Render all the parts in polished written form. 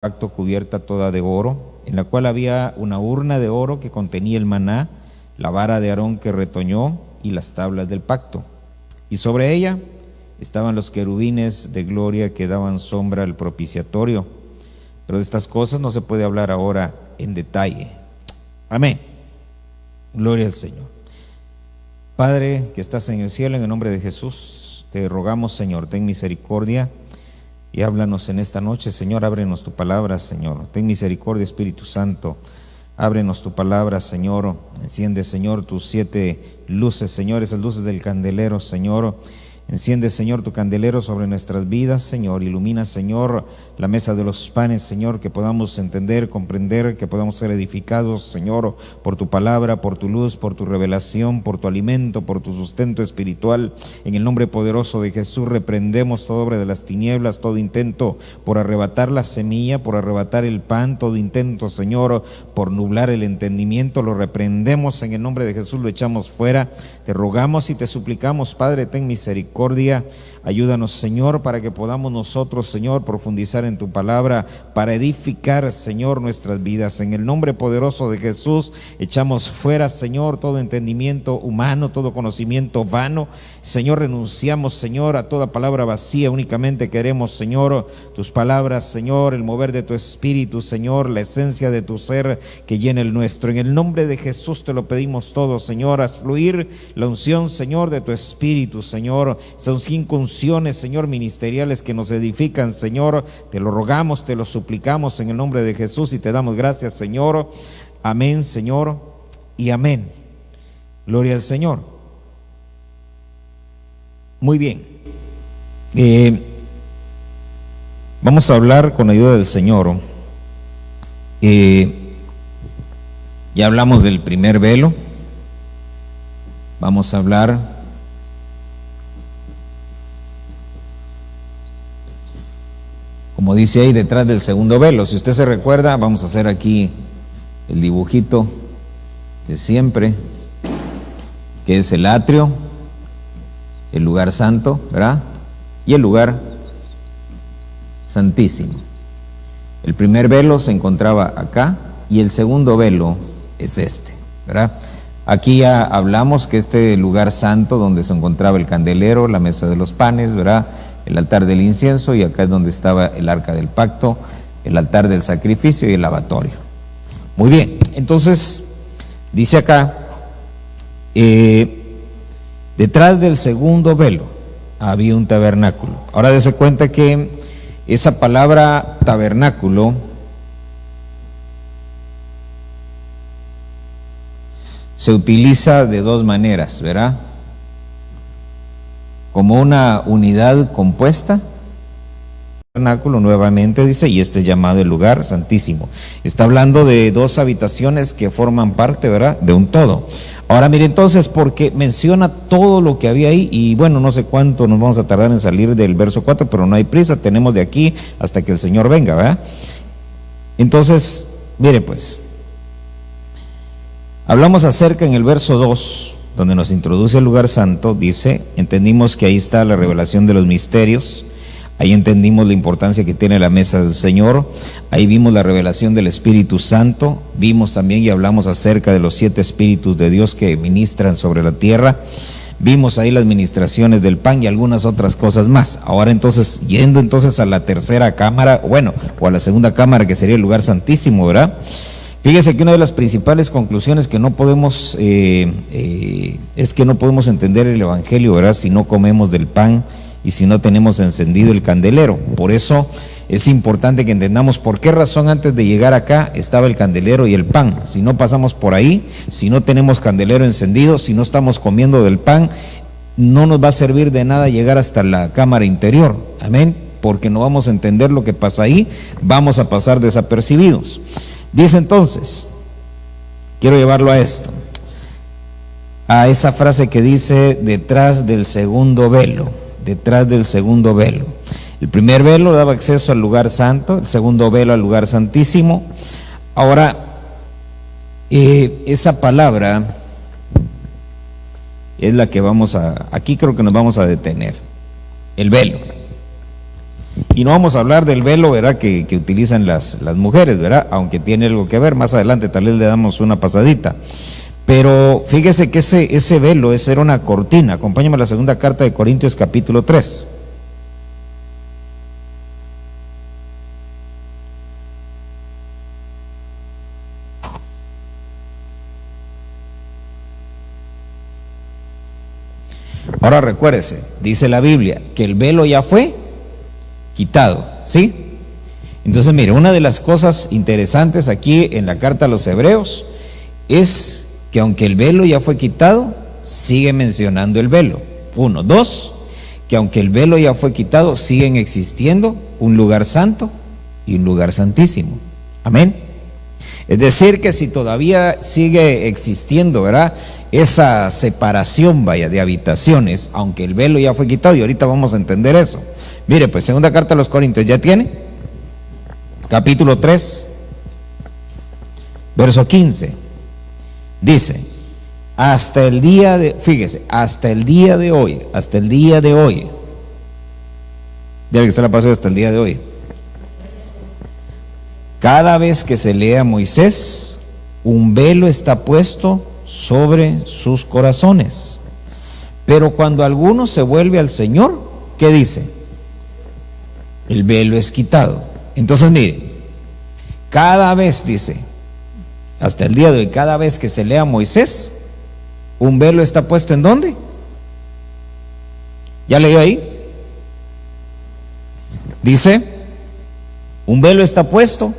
pacto cubierta toda de oro, en la cual había una urna de oro que contenía el maná, la vara de Aarón que retoñó y las tablas del pacto. Y sobre ella estaban los querubines de gloria que daban sombra al propiciatorio. Pero de estas cosas no se puede hablar ahora en detalle. Amén. Gloria al Señor. Padre que estás en el cielo, en el nombre de Jesús, te rogamos, Señor, ten misericordia y háblanos en esta noche, Señor. Ábrenos tu palabra, Señor. Ten misericordia, Espíritu Santo. Ábrenos tu palabra, Señor. Enciende, Señor, tus 7 luces, Señor, esas luces del candelero, Señor. Enciende, Señor, tu candelero sobre nuestras vidas, Señor. Ilumina, Señor, la mesa de los panes, Señor, que podamos entender, comprender, que podamos ser edificados, Señor, por tu palabra, por tu luz, por tu revelación, por tu alimento, por tu sustento espiritual. En el nombre poderoso de Jesús reprendemos toda obra de las tinieblas, todo intento por arrebatar la semilla, por arrebatar el pan, todo intento, Señor, por nublar el entendimiento, lo reprendemos en el nombre de Jesús, lo echamos fuera. Te rogamos y te suplicamos, Padre, ten misericordia. Ayúdanos, Señor, para que podamos nosotros, Señor, profundizar en tu palabra, para edificar, Señor, nuestras vidas. En el nombre poderoso de Jesús, echamos fuera, Señor, todo entendimiento humano, todo conocimiento vano. Señor, renunciamos, Señor, a toda palabra vacía. Únicamente queremos, Señor, tus palabras, Señor, el mover de tu espíritu, Señor, la esencia de tu ser que llena el nuestro. En el nombre de Jesús te lo pedimos todo, Señor. Haz fluir la unción, Señor, de tu espíritu, Señor. Son 5 unciones, Señor, ministeriales que nos edifican, Señor. Te lo rogamos, te lo suplicamos en el nombre de Jesús y te damos gracias, Señor. Amén, Señor, y amén. Gloria al Señor. Muy bien. Vamos a hablar con ayuda del Señor. Ya hablamos del primer velo. Vamos a hablar como dice ahí, detrás del segundo velo. Si usted se recuerda, vamos a hacer aquí el dibujito de siempre, que es el atrio, el lugar santo, ¿verdad? Y el lugar santísimo. El primer velo se encontraba acá y el segundo velo es este, ¿verdad? Aquí ya hablamos que este lugar santo donde se encontraba el candelero, la mesa de los panes, ¿verdad?, el altar del incienso, y acá es donde estaba el arca del pacto, el altar del sacrificio y el lavatorio. Muy bien, entonces dice acá, detrás del segundo velo había un tabernáculo. Ahora dése cuenta que esa palabra tabernáculo se utiliza de 2 maneras, ¿verdad? Como una unidad compuesta. Tabernáculo nuevamente dice, y este es llamado el lugar santísimo. Está hablando de 2 habitaciones que forman parte, ¿verdad?, de un todo. Ahora mire entonces, porque menciona todo lo que había ahí, y bueno, no sé cuánto nos vamos a tardar en salir del verso 4, pero no hay prisa, tenemos de aquí hasta que el Señor venga, ¿verdad? Entonces, mire pues, hablamos acerca en el verso 2, donde nos introduce el lugar santo. Dice, entendimos que ahí está la revelación de los misterios, ahí entendimos la importancia que tiene la mesa del Señor, ahí vimos la revelación del Espíritu Santo, vimos también y hablamos acerca de los 7 espíritus de Dios que ministran sobre la tierra, vimos ahí las ministraciones del pan y algunas otras cosas más. Ahora entonces, yendo entonces a la tercera cámara, bueno, o a la segunda cámara, que sería el lugar santísimo, ¿verdad? Fíjese que una de las principales conclusiones que no podemos, es que no podemos entender el Evangelio, ¿verdad?, si no comemos del pan y si no tenemos encendido el candelero. Por eso es importante que entendamos por qué razón antes de llegar acá estaba el candelero y el pan. Si no pasamos por ahí, si no tenemos candelero encendido, si no estamos comiendo del pan, no nos va a servir de nada llegar hasta la cámara interior. Amén, porque no vamos a entender lo que pasa ahí, vamos a pasar desapercibidos. Dice entonces, quiero llevarlo a esto, a esa frase que dice detrás del segundo velo, detrás del segundo velo. El primer velo daba acceso al lugar santo, el segundo velo al lugar santísimo. Ahora, esa palabra es la que aquí creo que nos vamos a detener, el velo. Y no vamos a hablar del velo, ¿verdad?, que utilizan las mujeres, ¿verdad?, aunque tiene algo que ver. Más adelante tal vez le damos una pasadita. Pero fíjese que ese velo, esa era una cortina. Acompáñame a la segunda carta de Corintios capítulo 3. Ahora recuérdese, dice la Biblia que el velo ya fue quitado, ¿sí? Entonces, mire, una de las cosas interesantes aquí en la carta a los Hebreos es que aunque el velo ya fue quitado, sigue mencionando el velo. Uno. Dos, que aunque el velo ya fue quitado, siguen existiendo un lugar santo y un lugar santísimo. Amén. Es decir, que si todavía sigue existiendo, ¿verdad?, esa separación, vaya, de habitaciones, aunque el velo ya fue quitado, y ahorita vamos a entender eso. Mire, pues segunda carta a los Corintios, ¿ya tiene? Capítulo 3, verso 15. Dice, hasta el día de, fíjese, hasta el día de hoy, ya que se la pasó hasta el día de hoy. Cada vez que se lee a Moisés, un velo está puesto sobre sus corazones. Pero cuando alguno se vuelve al Señor, ¿qué dice? El velo es quitado. Entonces, mire, cada vez, dice, hasta el día de hoy, cada vez que se lea a Moisés, un velo está puesto ¿en dónde? ¿Ya leyó ahí? Dice, un velo está puesto.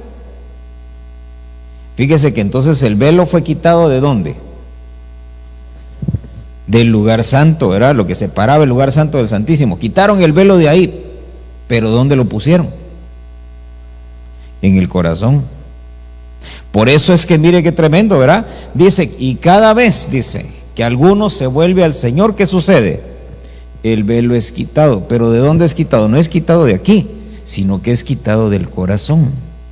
Fíjese que entonces el velo fue quitado ¿de dónde? Del lugar santo, ¿verdad? Lo que separaba el lugar santo del Santísimo. Quitaron el velo de ahí, pero ¿dónde lo pusieron? En el corazón. Por eso es que mire qué tremendo, ¿verdad? Dice, y cada vez, dice, que alguno se vuelve al Señor, ¿qué sucede? El velo es quitado. ¿Pero de dónde es quitado? No es quitado de aquí, sino que es quitado del corazón.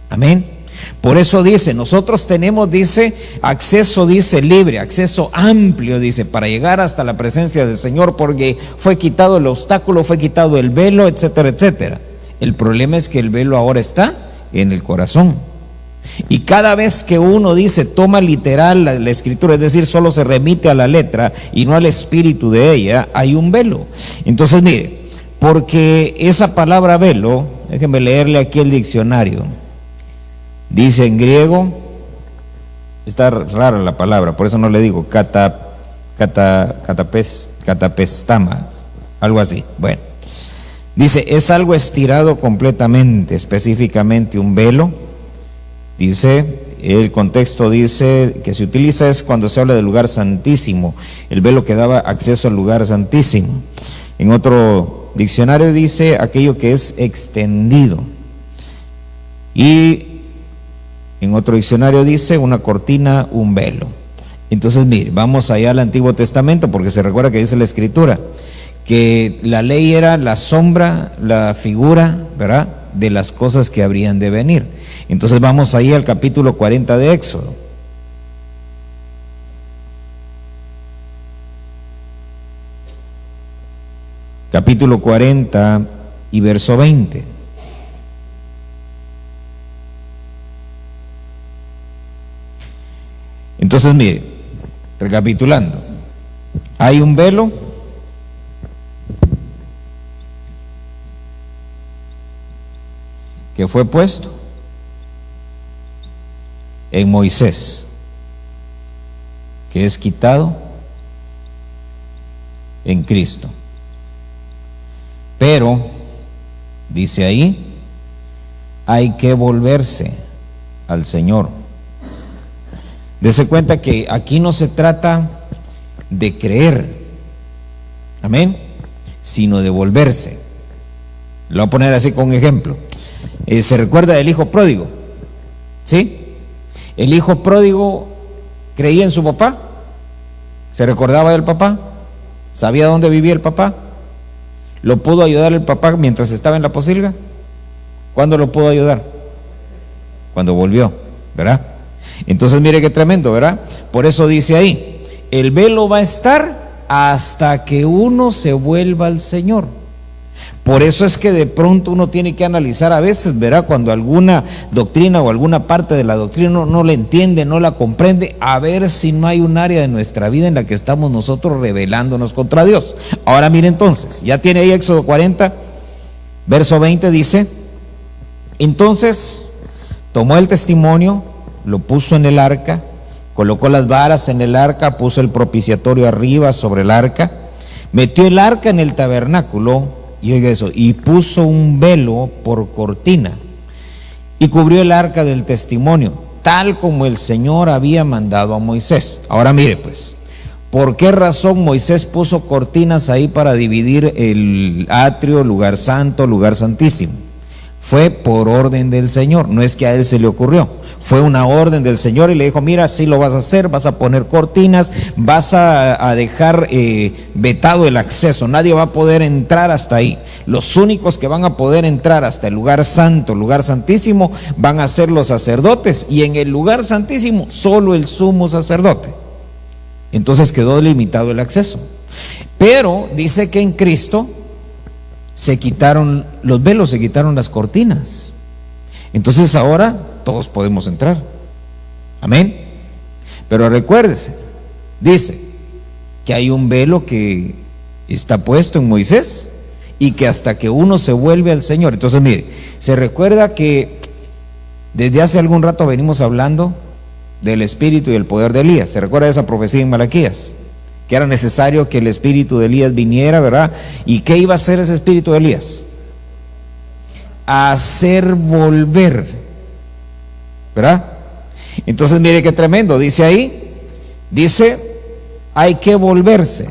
Amén. Por eso dice, nosotros tenemos, dice, acceso, dice, libre, acceso amplio, dice, para llegar hasta la presencia del Señor, porque fue quitado el obstáculo, fue quitado el velo, etcétera, etcétera. El problema es que el velo ahora está en el corazón. Y cada vez que uno dice, toma literal la escritura, es decir, solo se remite a la letra y no al espíritu de ella, hay un velo. Entonces, mire, porque esa palabra velo, déjenme leerle aquí el diccionario. Dice en está rara la palabra, por eso no le digo catapestama, algo así. Bueno, dice, es algo estirado completamente, específicamente un velo. Dice, el contexto dice que se utiliza es cuando se habla del lugar santísimo, el velo que daba acceso al lugar santísimo. En otro diccionario dice aquello que es extendido. Y en otro diccionario dice una cortina, un velo. Entonces, mire, vamos allá al Antiguo Testamento, porque se recuerda que dice la Escritura que la ley era la sombra, la figura, ¿verdad?, de las cosas que habrían de venir. Entonces vamos ahí al capítulo 40 de Éxodo. Capítulo 40 y verso 20. Entonces, mire, recapitulando, hay un velo que fue puesto en Moisés, que es quitado en Cristo. Pero, dice ahí, hay que volverse al Señor. Dese cuenta que aquí no se trata de creer, amén, sino de volverse. Lo voy a poner así con un ejemplo. Se recuerda del hijo pródigo, ¿sí? El hijo pródigo creía en su papá, se recordaba del papá, sabía dónde vivía el papá, lo pudo ayudar el papá mientras estaba en la posilga. ¿Cuándo lo pudo ayudar? Cuando volvió, ¿verdad? Entonces mire qué tremendo, ¿verdad? Por eso dice ahí, el velo va a estar hasta que uno se vuelva al Señor. Por eso es que de pronto uno tiene que analizar a veces, ¿verdad? Cuando alguna doctrina o alguna parte de la doctrina no la entiende, no la comprende, a ver si no hay un área de nuestra vida en la que estamos nosotros rebelándonos contra Dios. Ahora mire entonces, ya tiene ahí Éxodo 40, verso 20 dice: entonces tomó el testimonio, lo puso en el arca, colocó las varas en el arca, puso el propiciatorio arriba sobre el arca, metió el arca en el tabernáculo, y oiga eso, y puso un velo por cortina, y cubrió el arca del testimonio, tal como el Señor había mandado a Moisés. Ahora mire pues, ¿por qué razón Moisés puso cortinas ahí para dividir el atrio, lugar santo, lugar santísimo? Fue por orden del Señor, no es que a él se le ocurrió, fue una orden del Señor y le dijo: mira, así lo vas a hacer, vas a poner cortinas, vas a dejar vetado el acceso, nadie va a poder entrar hasta ahí. Los únicos que van a poder entrar hasta el lugar santo, lugar santísimo, van a ser los sacerdotes, y en el lugar santísimo solo el sumo sacerdote. Entonces quedó limitado el acceso. Pero dice que en Cristo se quitaron los velos, se quitaron las cortinas. Entonces ahora todos podemos entrar. Amén. Pero recuérdese, dice que hay un velo que está puesto en Moisés y que hasta que uno se vuelve al Señor. Entonces mire, se recuerda que desde hace algún rato venimos hablando del espíritu y el poder de Elías. ¿Se recuerda de esa profecía en Malaquías? Que era necesario que el espíritu de Elías viniera, ¿verdad? ¿Y qué iba a hacer ese espíritu de Elías? Hacer volver, ¿verdad? Entonces mire qué tremendo, dice ahí, dice, hay que volverse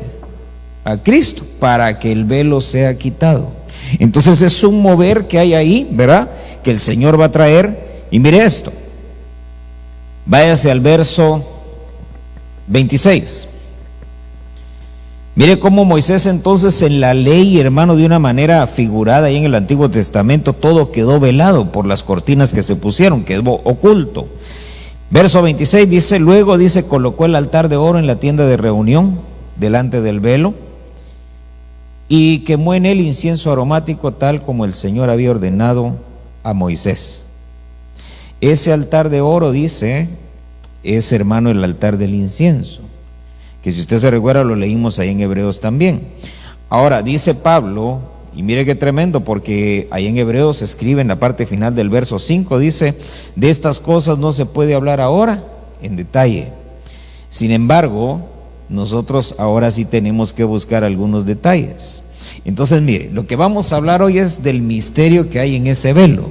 a Cristo para que el velo sea quitado. Entonces es un mover que hay ahí, ¿verdad? Que el Señor va a traer. Y mire esto, váyase al verso 26. Mire cómo Moisés entonces en la ley, hermano, de una manera figurada, ahí en el Antiguo Testamento, todo quedó velado por las cortinas que se pusieron, quedó oculto. Verso 26 dice: luego dice, colocó el altar de oro en la tienda de reunión, delante del velo, y quemó en él incienso aromático, tal como el Señor había ordenado a Moisés. Ese altar de oro, dice, es, hermano, el altar del incienso, que si usted se recuerda lo leímos ahí en Hebreos también. Ahora dice Pablo, y mire qué tremendo, porque ahí en Hebreos se escribe en la parte final del verso 5, dice: de estas cosas no se puede hablar ahora en detalle. Sin embargo, nosotros ahora sí tenemos que buscar algunos detalles. Entonces mire, lo que vamos a hablar hoy es del misterio que hay en ese velo,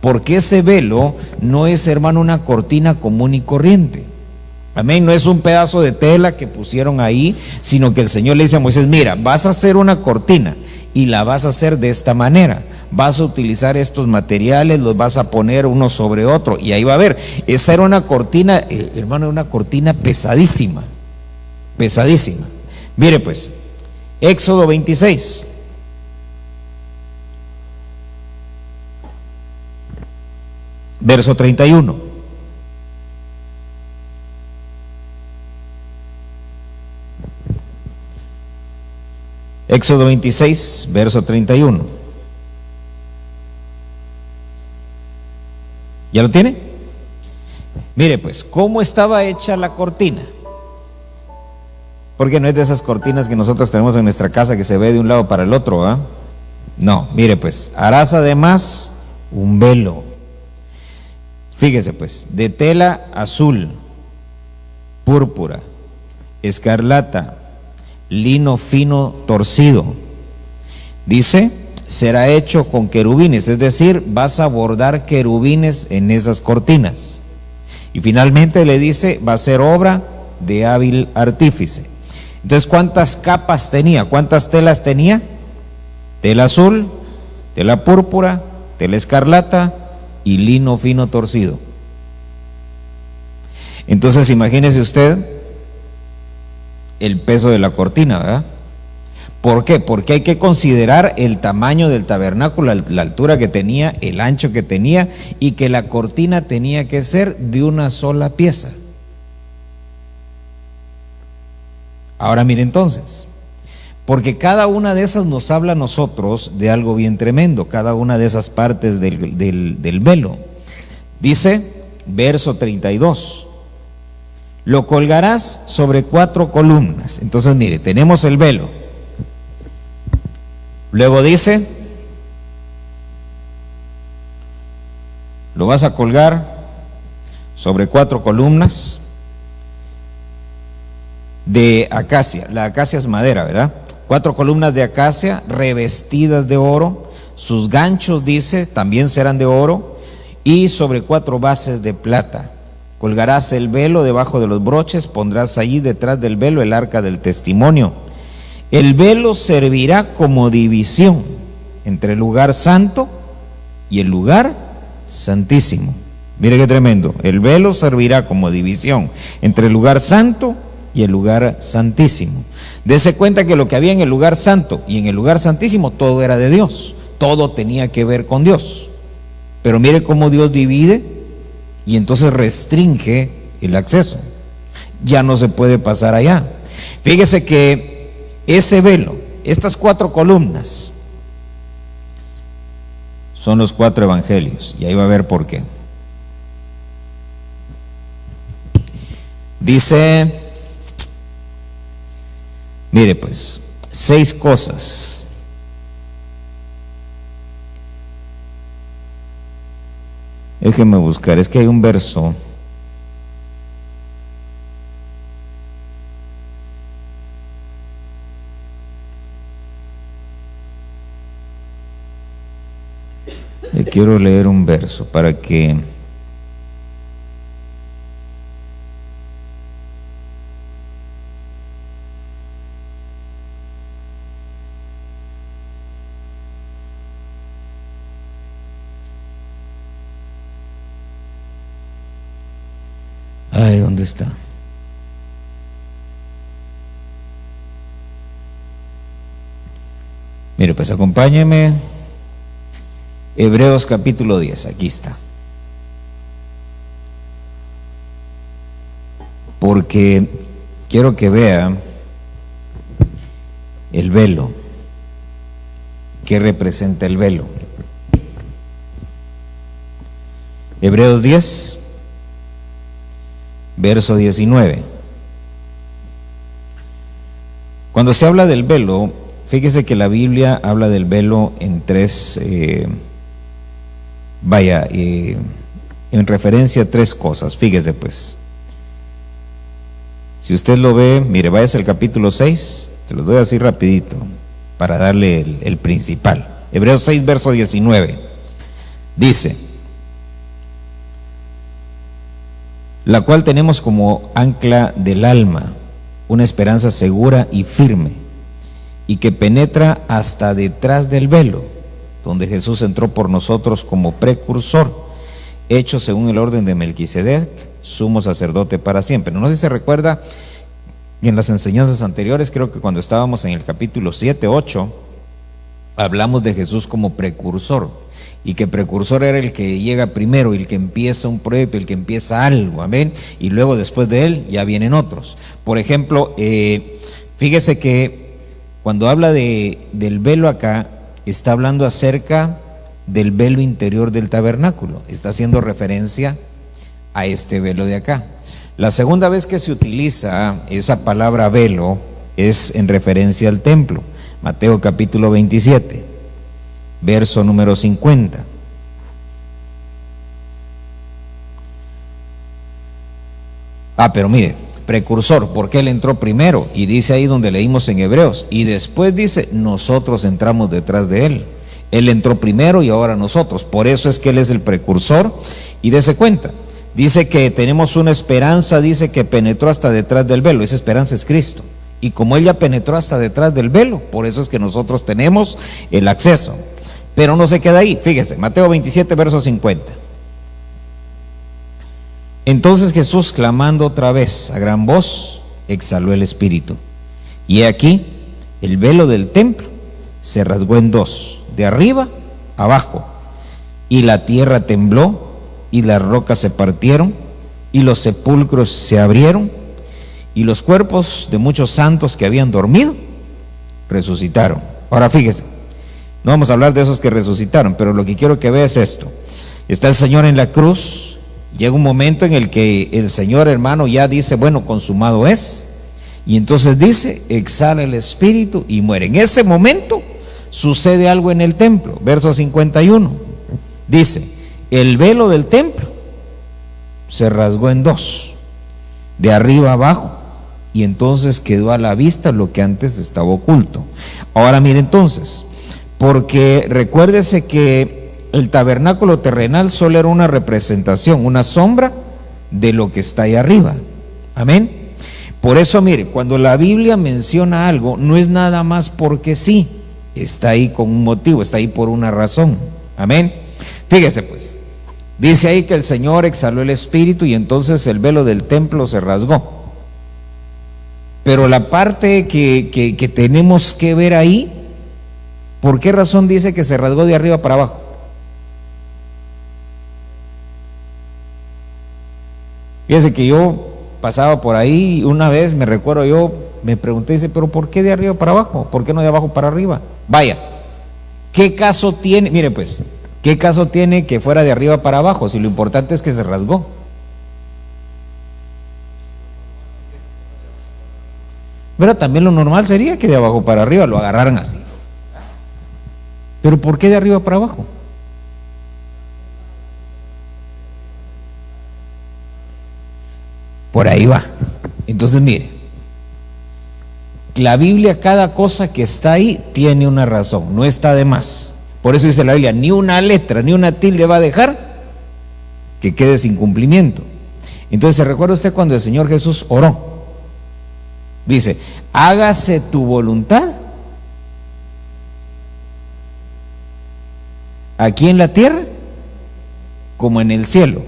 porque ese velo no es, hermano, una cortina común y corriente. Amén, no es un pedazo de tela que pusieron ahí, sino que el Señor le dice a Moisés: mira, vas a hacer una cortina y la vas a hacer de esta manera, vas a utilizar estos materiales, los vas a poner uno sobre otro, y ahí va a ver. Esa era una cortina, hermano, una cortina pesadísima, pesadísima. Mire pues, Éxodo 26. Verso 31. Éxodo 26, verso 31. ¿Ya lo tiene? Mire pues, ¿cómo estaba hecha la cortina? Porque no es de esas cortinas que nosotros tenemos en nuestra casa que se ve de un lado para el otro, ¿ah? No, mire pues, harás además un velo. Fíjese pues, de tela azul, púrpura, escarlata, lino fino torcido. Dice, será hecho con querubines, es decir, vas a bordar querubines en esas cortinas. Y finalmente le dice, va a ser obra de hábil artífice. Entonces, ¿cuántas capas tenía? ¿Cuántas telas tenía? Tela azul, tela púrpura, tela escarlata y lino fino torcido. Entonces, imagínese usted el peso de la cortina, ¿verdad? ¿Por qué? Porque hay que considerar el tamaño del tabernáculo, la altura que tenía, el ancho que tenía, y que la cortina tenía que ser de una sola pieza. Ahora mire entonces, Porque cada una de esas nos habla a nosotros de algo bien tremendo, cada una de esas partes del velo. Dice, verso 32, lo colgarás sobre 4 columnas. Entonces, mire, tenemos el velo. Luego dice, lo vas a colgar sobre 4 columnas de acacia. La acacia es madera, ¿verdad? 4 columnas de acacia revestidas de oro. Sus ganchos, dice, también serán de oro, y sobre 4 bases de plata. Colgarás el velo debajo de los broches, pondrás allí detrás del velo el arca del testimonio. El velo servirá como división entre el lugar santo y el lugar santísimo. Mire qué tremendo. El velo servirá como división entre el lugar santo y el lugar santísimo. Dese cuenta que lo que había en el lugar santo y en el lugar santísimo, todo era de Dios, todo tenía que ver con Dios. Pero mire cómo Dios divide y entonces restringe el acceso. Ya no se puede pasar allá. Fíjese que ese velo, estas 4 columnas, son los 4 evangelios, y ahí va a ver por qué. Dice, mire pues, 6 cosas. Déjenme buscar, es que hay un verso. Le quiero leer un verso para que ay, ¿dónde está? Mire, pues acompáñeme. Hebreos capítulo 10, aquí está. Porque quiero que vea el velo. ¿Qué representa el velo? Hebreos 10, verso 19. Cuando se habla del velo, fíjese que la Biblia habla del velo en 3, en referencia a 3 cosas. Fíjese pues, si usted lo ve, mire, váyase al capítulo 6, se los doy así rapidito para darle el principal. Hebreos 6, verso 19, dice, la cual tenemos como ancla del alma, una esperanza segura y firme, y que penetra hasta detrás del velo, donde Jesús entró por nosotros como precursor, hecho según el orden de Melquisedec, sumo sacerdote para siempre. No sé si se recuerda, en las enseñanzas anteriores, creo que cuando estábamos en el capítulo 7, 8, hablamos de Jesús como precursor, y que precursor era el que llega primero, el que empieza un proyecto, el que empieza algo, amén, y luego después de él ya vienen otros. Por ejemplo, fíjese que cuando habla del velo acá, está hablando acerca del velo interior del tabernáculo, está haciendo referencia a este velo de acá. La segunda vez que se utiliza esa palabra velo es en referencia al templo. Mateo capítulo 27, verso número 50. Pero mire, precursor, porque él entró primero, y dice ahí donde leímos en Hebreos, y después dice, nosotros entramos detrás de él. Él entró primero y ahora nosotros. Por eso es que él es el precursor. Y dése cuenta, dice que tenemos una esperanza, dice que penetró hasta detrás del velo. Esa esperanza es Cristo. Y como él ya penetró hasta detrás del velo, por eso es que nosotros tenemos el acceso. Pero no se queda ahí, fíjese, Mateo 27, verso 50. Entonces Jesús, clamando otra vez a gran voz, exhaló el espíritu. Y he aquí, el velo del templo se rasgó en 2, de arriba abajo, y la tierra tembló, y las rocas se partieron, y los sepulcros se abrieron, y los cuerpos de muchos santos que habían dormido resucitaron. Ahora fíjese, no vamos a hablar de esos que resucitaron, pero lo que quiero que vea es esto. Está el Señor en la cruz, llega un momento en el que el Señor, hermano, ya dice, bueno, consumado es, y entonces dice, exhala el espíritu y muere. En ese momento sucede algo en el templo, verso 51, dice, el velo del templo se rasgó en dos, de arriba abajo, y entonces quedó a la vista lo que antes estaba oculto. Ahora mire entonces, porque recuérdese que el tabernáculo terrenal solo era una representación, una sombra de lo que está ahí arriba. Amén. Por eso mire, cuando la Biblia menciona algo, no es nada más porque sí, está ahí con un motivo, está ahí por una razón. Amén. Fíjese pues, dice ahí que el Señor exhaló el espíritu y entonces el velo del templo se rasgó. Pero la parte que tenemos que ver ahí, ¿por qué razón dice que se rasgó de arriba para abajo? Fíjese que yo pasaba por ahí una vez, me recuerdo, yo me pregunté, dice, pero ¿por qué de arriba para abajo? ¿Por qué no de abajo para arriba? Vaya, ¿qué caso tiene? Mire pues, ¿qué caso tiene que fuera de arriba para abajo? Si lo importante es que se rasgó. Pero también lo normal sería que de abajo para arriba lo agarraran así. Pero ¿por qué de arriba para abajo? Por ahí va. Entonces mire, la Biblia, cada cosa que está ahí tiene una razón, no está de más. Por eso dice la Biblia, ni una letra, ni una tilde va a dejar que quede sin cumplimiento. Entonces, ¿se recuerda usted cuando el Señor Jesús oró? Dice, hágase tu voluntad aquí en la tierra como en el cielo.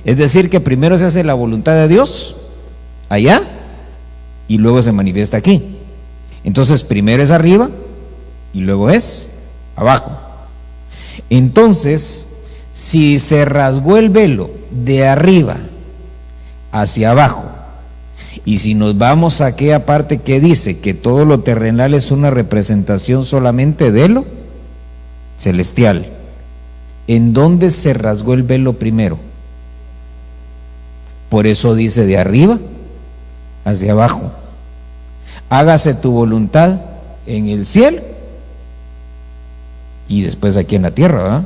Es decir, que primero se hace la voluntad de Dios allá y luego se manifiesta aquí. Entonces primero es arriba y luego es abajo. Entonces, si se rasgó el velo de arriba hacia abajo, y si nos vamos a aquella parte que dice que todo lo terrenal es una representación solamente de lo celestial, ¿en dónde se rasgó el velo primero? Por eso dice de arriba hacia abajo. Hágase tu voluntad en el cielo y después aquí en la tierra, ¿verdad?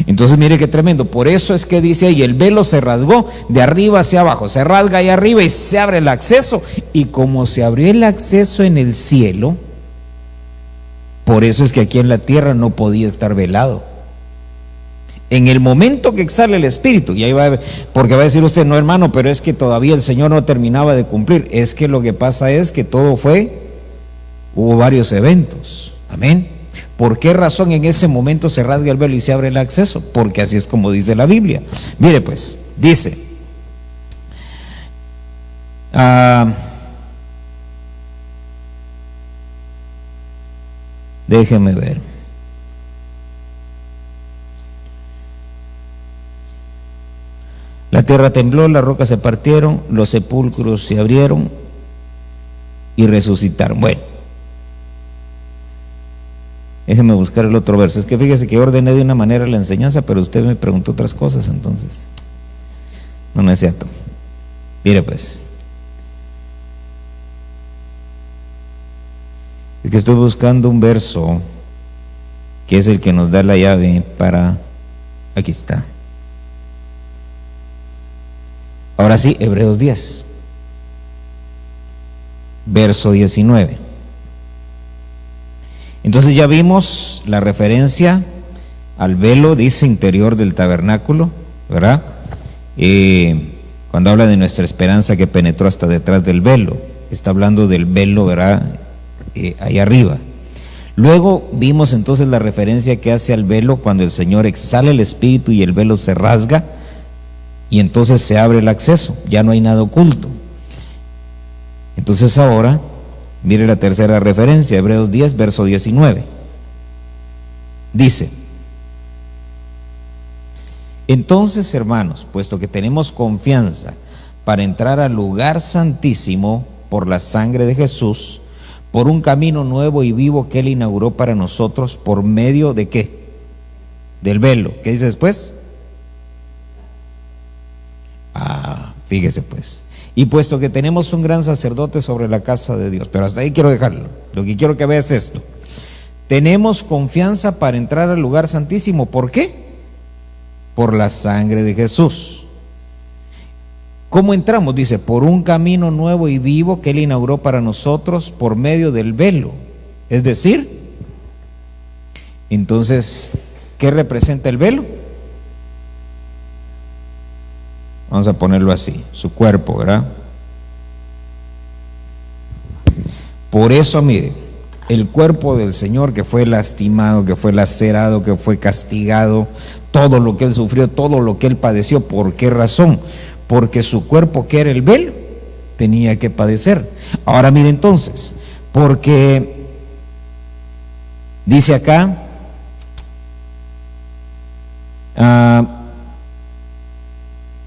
Entonces mire qué tremendo. Por eso es que dice ahí, el velo se rasgó de arriba hacia abajo, se rasga ahí arriba y se abre el acceso. Y como se abrió el acceso en el cielo, por eso es que aquí en la tierra no podía estar velado. En el momento que exhala el espíritu, y ahí va, porque va a decir usted, no hermano, pero es que todavía el Señor no terminaba de cumplir. Es que lo que pasa es que hubo varios eventos. Amén. ¿Por qué razón en ese momento se rasga el velo y se abre el acceso? Porque así es como dice la Biblia. Mire pues, dice, déjeme ver. La tierra tembló, las rocas se partieron, los sepulcros se abrieron y resucitaron. Bueno, déjeme buscar el otro verso. Es que fíjese que ordené de una manera la enseñanza, pero usted me preguntó otras cosas, entonces no es cierto. Mire pues, es que estoy buscando un verso que es el que nos da la llave para, aquí está. Ahora sí, Hebreos 10, verso 19. Entonces ya vimos la referencia al velo, dice, interior del tabernáculo, ¿verdad? Cuando habla de nuestra esperanza que penetró hasta detrás del velo, está hablando del velo, ¿verdad? Ahí arriba. Luego vimos entonces la referencia que hace al velo cuando el Señor exhala el espíritu y el velo se rasga y entonces se abre el acceso, ya no hay nada oculto. Entonces ahora mire la tercera referencia, Hebreos 10, verso 19. Dice, entonces, hermanos, puesto que tenemos confianza para entrar al lugar santísimo por la sangre de Jesús, por un camino nuevo y vivo que Él inauguró para nosotros por medio de ¿qué? Del velo. ¿Qué dice después? Fíjese pues. Y puesto que tenemos un gran sacerdote sobre la casa de Dios, pero hasta ahí quiero dejarlo. Lo que quiero que veas es esto. Tenemos confianza para entrar al lugar santísimo. ¿Por qué? Por la sangre de Jesús. ¿Cómo entramos? Dice, por un camino nuevo y vivo que Él inauguró para nosotros por medio del velo. Es decir, entonces, ¿qué representa el velo? Vamos a ponerlo así, su cuerpo, ¿verdad? Por eso, mire, el cuerpo del Señor que fue lastimado, que fue lacerado, que fue castigado, todo lo que Él sufrió, todo lo que Él padeció, ¿por qué razón? Porque su cuerpo, que era el velo, tenía que padecer. Ahora mire entonces, porque dice acá,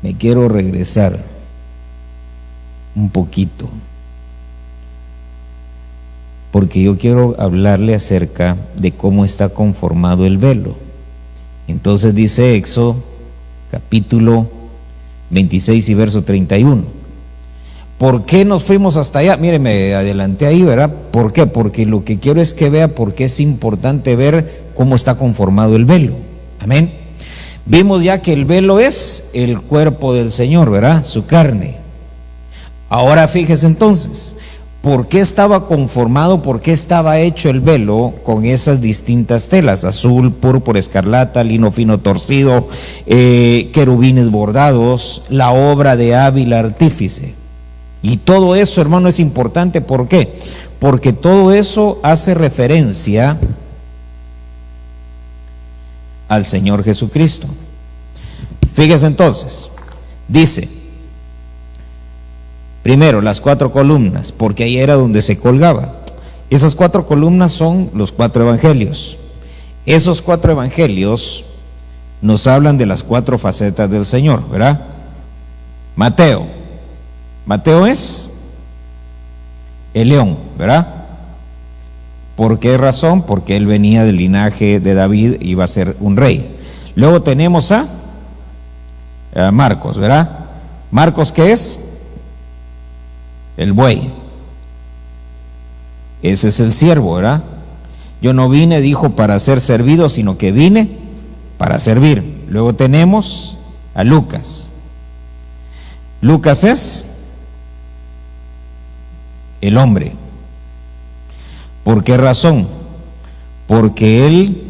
me quiero regresar un poquito, porque yo quiero hablarle acerca de cómo está conformado el velo. Entonces dice Éxodo capítulo 26 y verso 31. ¿Por qué nos fuimos hasta allá? Mire, me adelanté ahí, ¿verdad? ¿Por qué? Porque lo que quiero es que vea por qué es importante ver cómo está conformado el velo. Amén. Vimos ya que el velo es el cuerpo del Señor, ¿verdad? Su carne. Ahora fíjese entonces, ¿por qué estaba conformado, por qué estaba hecho el velo con esas distintas telas? Azul, púrpura, escarlata, lino fino torcido, querubines bordados, la obra de hábil artífice. Y todo eso, hermano, es importante. ¿Por qué? Porque todo eso hace referencia al Señor Jesucristo. Fíjese entonces, dice, primero las 4 columnas, porque ahí era donde se colgaba. Esas 4 columnas son los 4 evangelios. Esos 4 evangelios nos hablan de las 4 facetas del Señor, ¿verdad? Mateo es el león, ¿verdad? ¿Por qué razón? Porque él venía del linaje de David, iba a ser un rey. Luego tenemos a Marcos, ¿verdad? Marcos, ¿qué es? El buey. Ese es el siervo, ¿verdad? Yo no vine, dijo, para ser servido, sino que vine para servir. Luego tenemos a Lucas. Lucas es el hombre. ¿Por qué razón? Porque él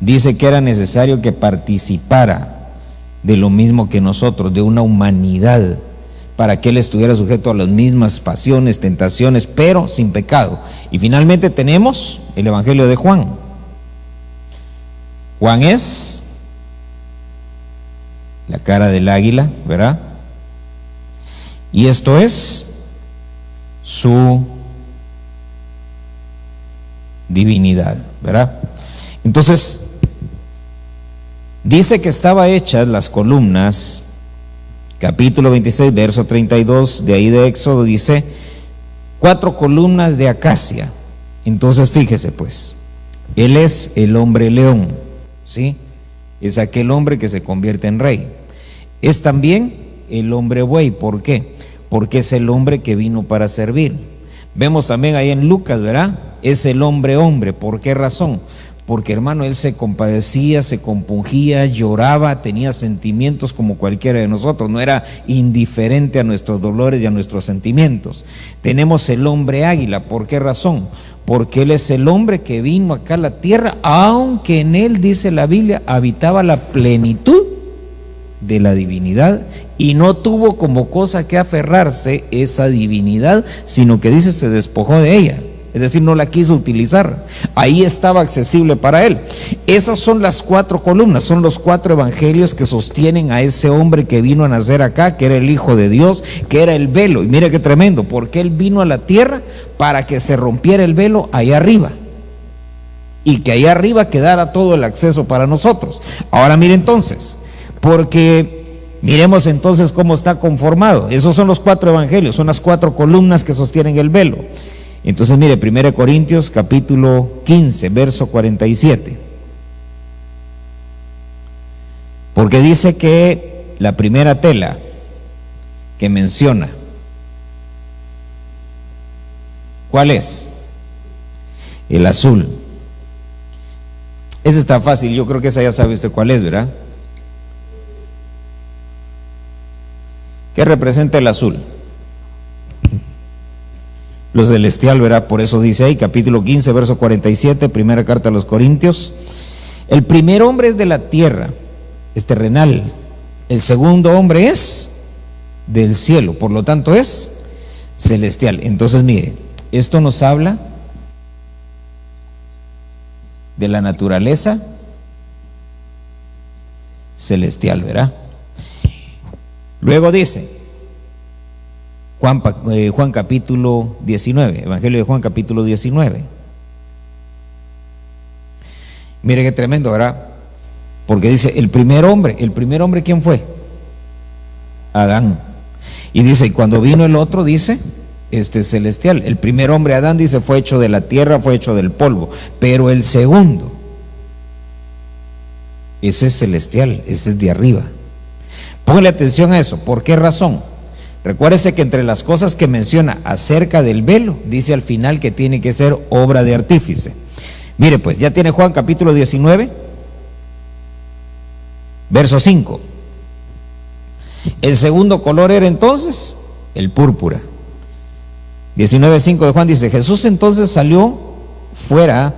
dice que era necesario que participara de lo mismo que nosotros, de una humanidad, para que él estuviera sujeto a las mismas pasiones, tentaciones, pero sin pecado. Y finalmente tenemos el Evangelio de Juan. Juan es la cara del águila, ¿verdad? Y esto es su divinidad, ¿verdad? Entonces, dice que estaba hechas las columnas, capítulo 26, verso 32, de ahí de Éxodo, dice, 4 columnas de acacia. Entonces, fíjese pues, él es el hombre león, ¿sí? Es aquel hombre que se convierte en rey. Es también el hombre buey. ¿Por qué? Porque es el hombre que vino para servir. Vemos también ahí en Lucas, ¿verdad? Es el hombre. ¿Por qué razón? Porque, hermano, él se compadecía, se compungía, lloraba, tenía sentimientos como cualquiera de nosotros, no era indiferente a nuestros dolores y a nuestros sentimientos. Tenemos el hombre águila. ¿Por qué razón? Porque él es el hombre que vino acá a la tierra, aunque en él, dice la Biblia, habitaba la plenitud de la divinidad, y no tuvo como cosa que aferrarse esa divinidad, sino que dice se despojó de ella, es decir, no la quiso utilizar. Ahí estaba accesible para él. Esas son las 4 columnas, son los 4 evangelios que sostienen a ese hombre que vino a nacer acá, que era el Hijo de Dios, que era el velo. Y mire qué tremendo, porque él vino a la tierra para que se rompiera el velo allá arriba, y que allá arriba quedara todo el acceso para nosotros. Ahora mire entonces, porque miremos entonces cómo está conformado. Esos son los 4 evangelios, son las 4 columnas que sostienen el velo. Entonces mire, 1 Corintios capítulo 15, verso 47. Porque dice que la primera tela que menciona, ¿cuál es? El azul. Ese está fácil, yo creo que esa ya sabe usted cuál es, ¿verdad? ¿Qué representa el azul? Lo celestial, ¿verdad? Por eso dice ahí, capítulo 15, verso 47, primera carta a los Corintios. El primer hombre es de la tierra, es terrenal. El segundo hombre es del cielo, por lo tanto es celestial. Entonces, mire, esto nos habla de la naturaleza celestial, ¿verdad? Luego dice Juan capítulo 19, Evangelio de Juan capítulo 19. Mire qué tremendo, ¿verdad? Porque dice el primer hombre ¿quién fue? Adán. Y dice, y cuando vino el otro, dice, celestial. El primer hombre, Adán, dice, fue hecho de la tierra, fue hecho del polvo. Pero el segundo, ese es celestial, ese es de arriba. Póngale atención a eso. ¿Por qué razón? Recuérdese que entre las cosas que menciona acerca del velo, dice al final que tiene que ser obra de artífice. Mire pues, ya tiene Juan capítulo 19, verso 5. El segundo color era entonces el púrpura. 19:5 de Juan dice, Jesús entonces salió fuera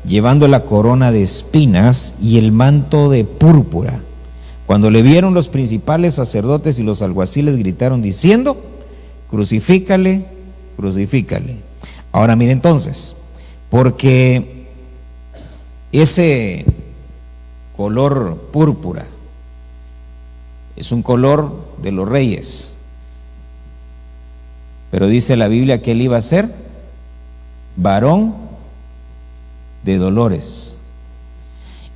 llevando la corona de espinas y el manto de púrpura. Cuando le vieron los principales sacerdotes y los alguaciles gritaron diciendo, crucifícale, crucifícale. Ahora mire entonces, porque ese color púrpura es un color de los reyes, pero dice la Biblia que él iba a ser varón de dolores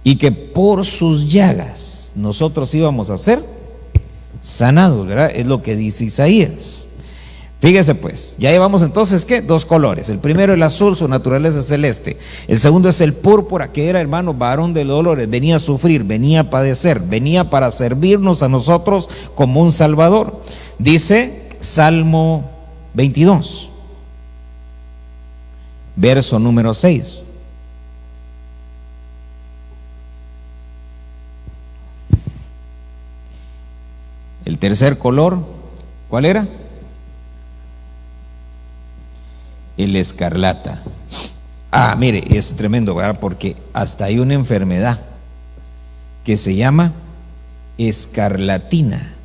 y que por sus llagas nosotros íbamos a ser sanados, ¿verdad? Es lo que dice Isaías. Fíjese pues, ya llevamos entonces, ¿qué? 2 colores. El primero el azul, su naturaleza es celeste. El segundo es el púrpura, que era, hermano, varón de dolores, venía a sufrir, venía a padecer, venía para servirnos a nosotros como un salvador. Dice Salmo 22, verso número 6. El tercer color, ¿cuál era? El escarlata. Mire, es tremendo, ¿verdad? Porque hasta hay una enfermedad que se llama escarlatina,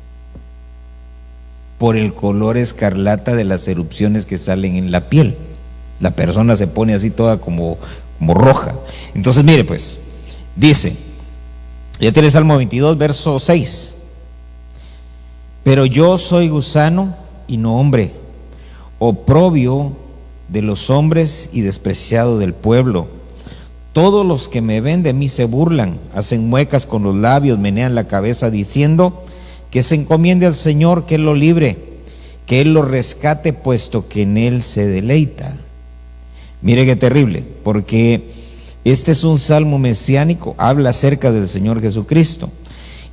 por el color escarlata de las erupciones que salen en la piel. La persona se pone así toda como roja. Entonces, mire pues, dice, ya tiene Salmo 22, verso 6. Pero yo soy gusano y no hombre, oprobio de los hombres y despreciado del pueblo. Todos los que me ven de mí se burlan, hacen muecas con los labios, menean la cabeza diciendo que se encomiende al Señor, que Él lo libre, que Él lo rescate, puesto que en Él se deleita. Mire qué terrible, porque este es un salmo mesiánico, habla acerca del Señor Jesucristo.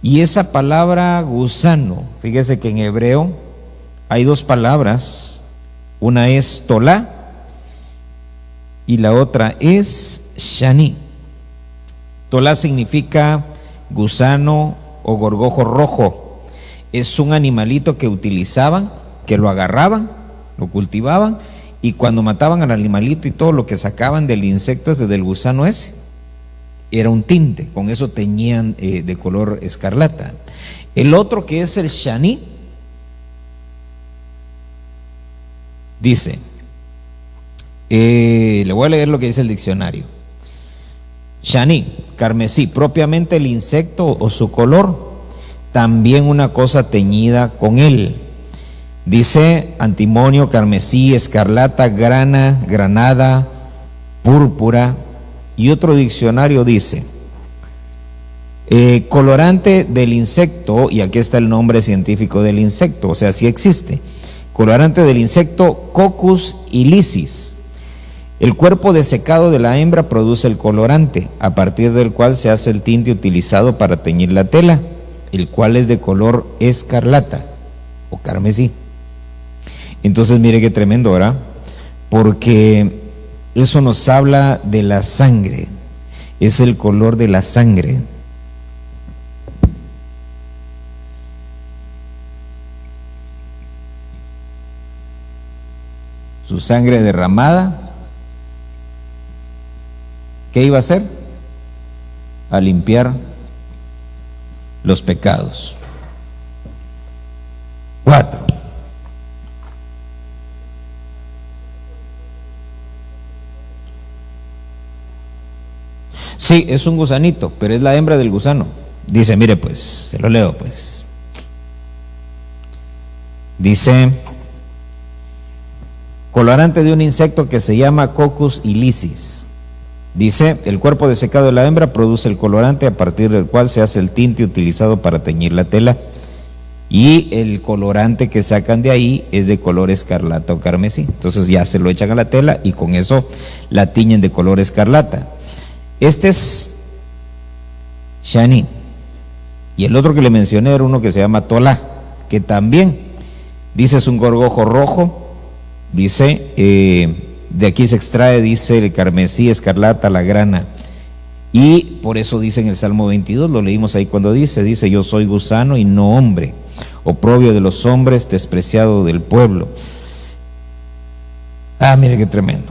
Y esa palabra gusano, fíjese que en hebreo hay 2 palabras, una es tolá y la otra es shani. Tolá significa gusano o gorgojo rojo. Es un animalito que utilizaban, que lo agarraban, lo cultivaban, y cuando mataban al animalito y todo lo que sacaban del insecto ese, del gusano ese, era un tinte, con eso teñían de color escarlata. El otro, que es el shani, dice, le voy a leer lo que dice el diccionario. Shani, carmesí, propiamente el insecto o su color, también una cosa teñida con él. Dice antimonio, carmesí, escarlata, grana, granada, púrpura. Y otro diccionario dice, Colorante del insecto, y aquí está el nombre científico del insecto, o sea, sí existe. Colorante del insecto Coccus ilicis. El cuerpo desecado de la hembra produce el colorante, a partir del cual se hace el tinte utilizado para teñir la tela, el cual es de color escarlata o carmesí. Entonces mire qué tremendo, ¿verdad? Porque eso nos habla de la sangre, es el color de la sangre. Su sangre derramada, ¿qué iba a hacer? A limpiar los pecados. 4. Sí, es un gusanito, pero es la hembra del gusano. Dice, mire pues, se lo leo pues. Dice, colorante de un insecto que se llama Coccus ilicis. Dice, el cuerpo desecado de la hembra produce el colorante a partir del cual se hace el tinte utilizado para teñir la tela, y el colorante que sacan de ahí es de color escarlata o carmesí. Entonces ya se lo echan a la tela y con eso la tiñen de color escarlata. Este es Shanin, y el otro que le mencioné era uno que se llama Tolá, que también dice es un gorgojo rojo. Dice, de aquí se extrae, dice, el carmesí, escarlata, la grana. Y por eso dice en el Salmo 22, lo leímos ahí cuando dice, yo soy gusano y no hombre, oprobio de los hombres, despreciado del pueblo. Ah, mire qué tremendo.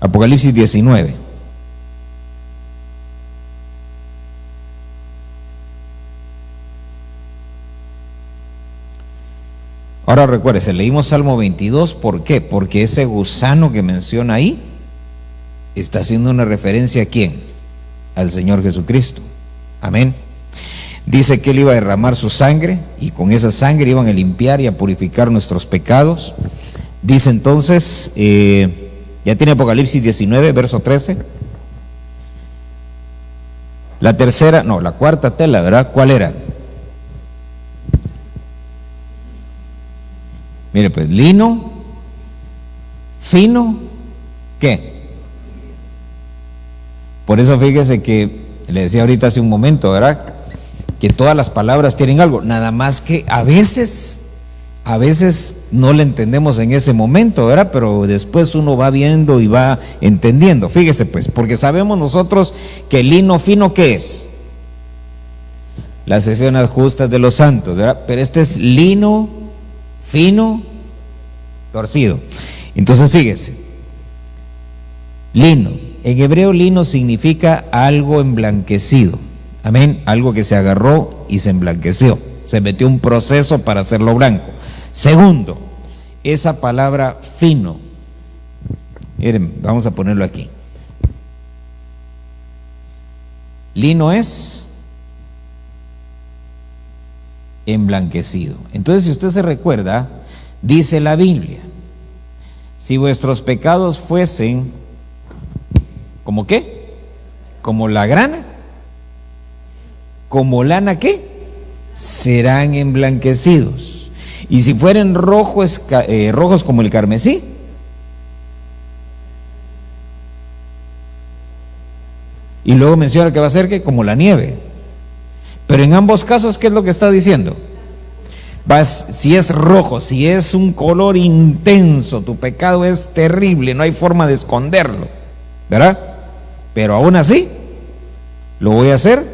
Apocalipsis 19. Ahora recuérdese, leímos Salmo 22, ¿por qué? Porque ese gusano que menciona ahí está haciendo una referencia ¿a quién? Al Señor Jesucristo. Amén. Dice que Él iba a derramar su sangre y con esa sangre iban a limpiar y a purificar nuestros pecados. Dice entonces, ya tiene Apocalipsis 19, verso 13. La cuarta tela, ¿verdad? ¿Cuál era? Mire pues, lino, fino, ¿qué? Por eso fíjese que le decía ahorita hace un momento, ¿verdad? Que todas las palabras tienen algo, nada más que a veces no le entendemos en ese momento, ¿verdad? Pero después uno va viendo y va entendiendo. Fíjese pues, porque sabemos nosotros que el lino fino, ¿qué es? Las secciones justas de los santos, ¿verdad? Pero este es lino fino, torcido. Entonces fíjese, lino, en hebreo lino significa algo emblanquecido. Amén, algo que se agarró y se emblanqueció, se metió un proceso para hacerlo blanco. Segundo, esa palabra fino, miren, vamos a ponerlo aquí. Lino es emblanquecido. Entonces, si usted se recuerda, dice la Biblia, si vuestros pecados fuesen ¿como qué? Como la grana, como lana, ¿qué? Serán emblanquecidos. Y si fueren rojos como el carmesí, y luego menciona que va a ser que como la nieve. Pero en ambos casos, ¿qué es lo que está diciendo? Si es rojo, si es un color intenso, tu pecado es terrible, no hay forma de esconderlo, ¿verdad? Pero aún así, lo voy a hacer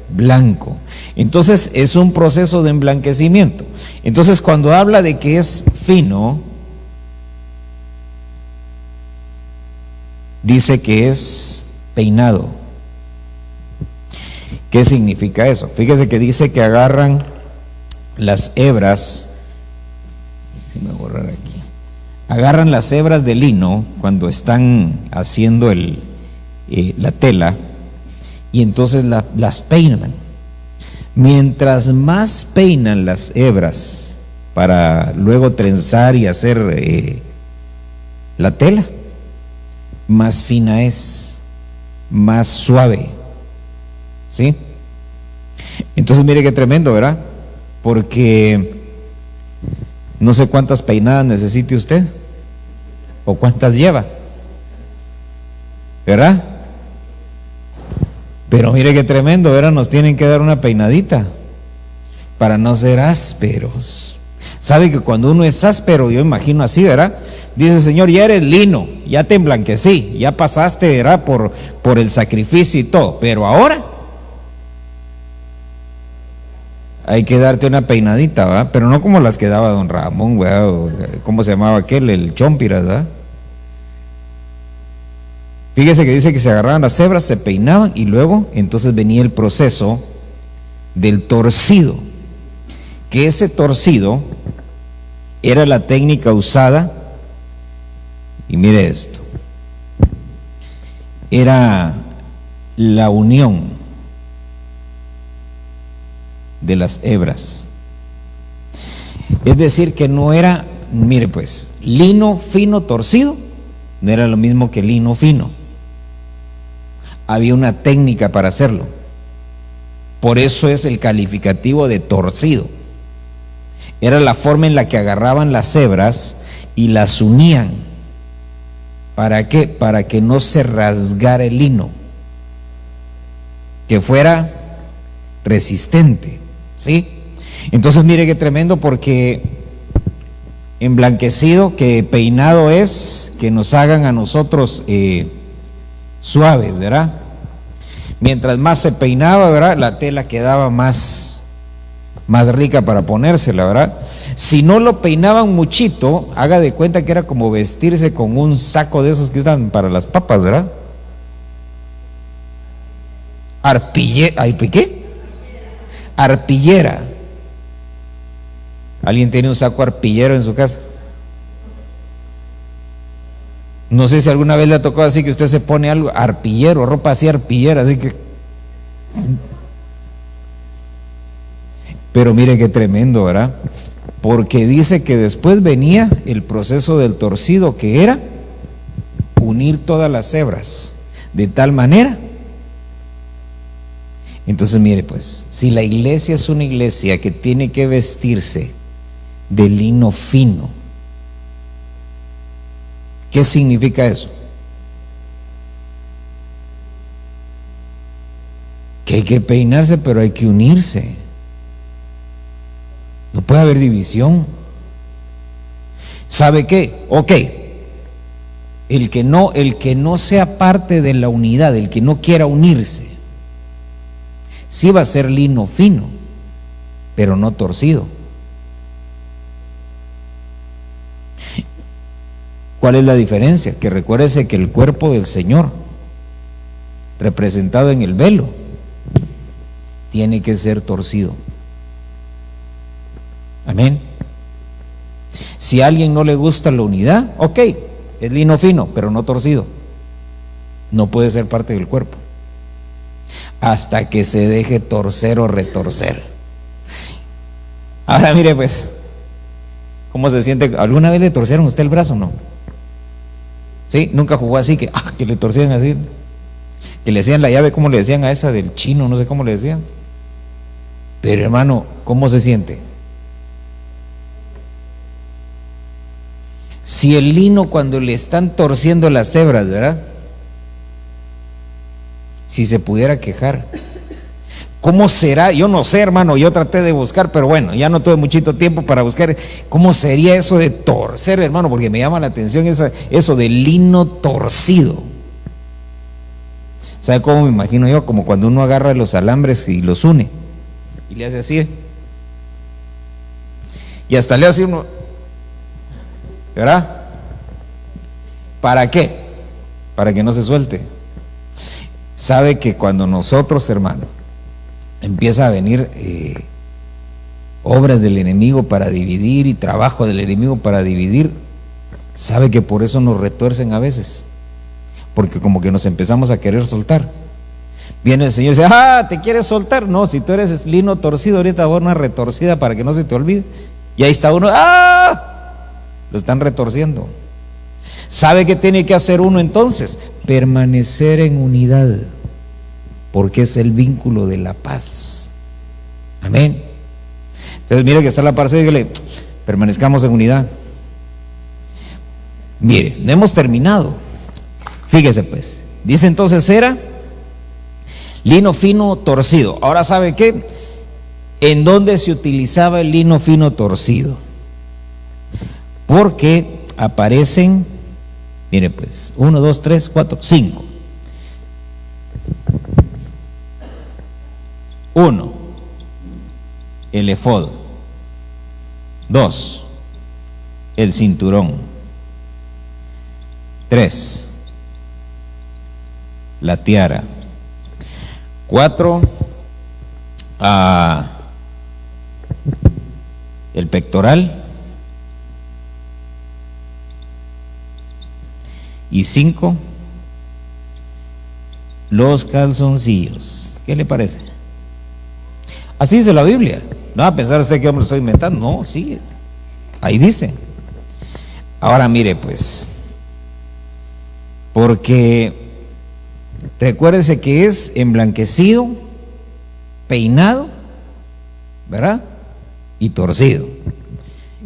blanco. Entonces es un proceso de emblanquecimiento. Entonces cuando habla de que es fino, dice que es peinado. ¿Qué significa eso? Fíjese que dice que agarran las hebras, déjeme borrar aquí, agarran las hebras de lino cuando están haciendo la tela, y entonces las peinan. Mientras más peinan las hebras para luego trenzar y hacer la tela, más fina es, más suave, ¿sí? Entonces mire qué tremendo, ¿verdad? Porque no sé cuántas peinadas necesite usted o cuántas lleva, ¿verdad? Pero mire qué tremendo, ¿verdad? Nos tienen que dar una peinadita para no ser ásperos. Sabe que cuando uno es áspero, yo imagino así, ¿verdad? Dice: Señor, ya eres lino, ya te emblanquecí, ya pasaste, ¿verdad? Por el sacrificio y todo, pero ahora hay que darte una peinadita, ¿verdad? Pero no como las que daba don Ramón, ¿verdad? ¿Cómo se llamaba aquel? El Chompiras, ¿verdad? Fíjese que dice que se agarraban las hebras, se peinaban y luego entonces venía el proceso del torcido, que ese torcido era la técnica usada, y mire esto, era la unión de las hebras. Es decir, que no era, mire pues, lino fino torcido, no era lo mismo que lino fino. Había una técnica para hacerlo. Por eso es el calificativo de torcido. Era la forma en la que agarraban las hebras y las unían. ¿Para qué? Para que no se rasgara el lino, que fuera resistente, ¿sí? Entonces mire qué tremendo, porque emblanquecido, que peinado es que nos hagan a nosotros suaves, ¿verdad? Mientras más se peinaba, ¿verdad?, la tela quedaba más rica para ponérsela, ¿verdad? Si no lo peinaban muchito, haga de cuenta que era como vestirse con un saco de esos que están para las papas, ¿verdad? ¿Qué? Arpillera. ¿Alguien tiene un saco arpillero en su casa? No sé si alguna vez le ha tocado así que usted se pone algo arpillero, ropa así arpillera, así que... Pero mire qué tremendo, ¿verdad? Porque dice que después venía el proceso del torcido, que era unir todas las hebras de tal manera. Entonces mire pues, si la iglesia es una iglesia que tiene que vestirse de lino fino, ¿qué significa eso? Que hay que peinarse, pero hay que unirse. No puede haber división. ¿Sabe qué? Ok, el que no sea parte de la unidad, el que no quiera unirse, sí va a ser lino fino, pero no torcido. ¿Cuál es la diferencia? Que recuérdese que el cuerpo del Señor, representado en el velo, tiene que ser torcido. Amén. Si a alguien no le gusta la unidad, ok, es lino fino, pero no torcido. No puede ser parte del cuerpo hasta que se deje torcer o retorcer. Ahora mire pues, ¿cómo se siente? ¿Alguna vez le torcieron a usted el brazo o no? ¿Sí? Nunca jugó así, que le torcían así, que le hacían la llave, ¿cómo le decían a esa del chino? No sé cómo le decían. Pero hermano, ¿cómo se siente? Si el lino, cuando le están torciendo las hebras, ¿verdad?, si se pudiera quejar, ¿cómo será? Yo no sé, hermano, yo traté de buscar, pero bueno, ya no tuve muchito tiempo para buscar cómo sería eso de torcer, hermano, porque me llama la atención eso de lino torcido. ¿Sabe cómo me imagino yo? Como cuando uno agarra los alambres y los une y le hace así, y hasta le hace uno, ¿verdad? ¿Para qué? Para que no se suelte. Sabe que cuando nosotros, hermano, empieza a venir obras del enemigo para dividir y trabajo del enemigo para dividir, sabe que por eso nos retuercen a veces, porque como que nos empezamos a querer soltar. Viene el Señor y dice: ¿te quieres soltar? No, si tú eres lino torcido, ahorita va una retorcida para que no se te olvide. Y ahí está uno, lo están retorciendo. ¿Sabe qué tiene que hacer uno entonces? Permanecer en unidad. porque es el vínculo de la paz. Amén. Entonces mire que está la parte, dígale, permanezcamos en unidad. Mire, no hemos terminado. Fíjese pues, dice entonces era lino fino torcido. Ahora, ¿sabe qué? ¿En dónde se utilizaba el lino fino torcido? Porque aparecen, mire pues, 1, 2, 3, 4, 5. 1, el efodo. 2, el cinturón. 3, la tiara. 4, el pectoral. Y 5, los calzoncillos. ¿Qué le parece? Así dice la Biblia. No va a pensar usted que yo me lo estoy inventando. No, sí, ahí dice. Ahora mire pues, porque recuérdese que es emblanquecido, peinado, ¿verdad? Y torcido,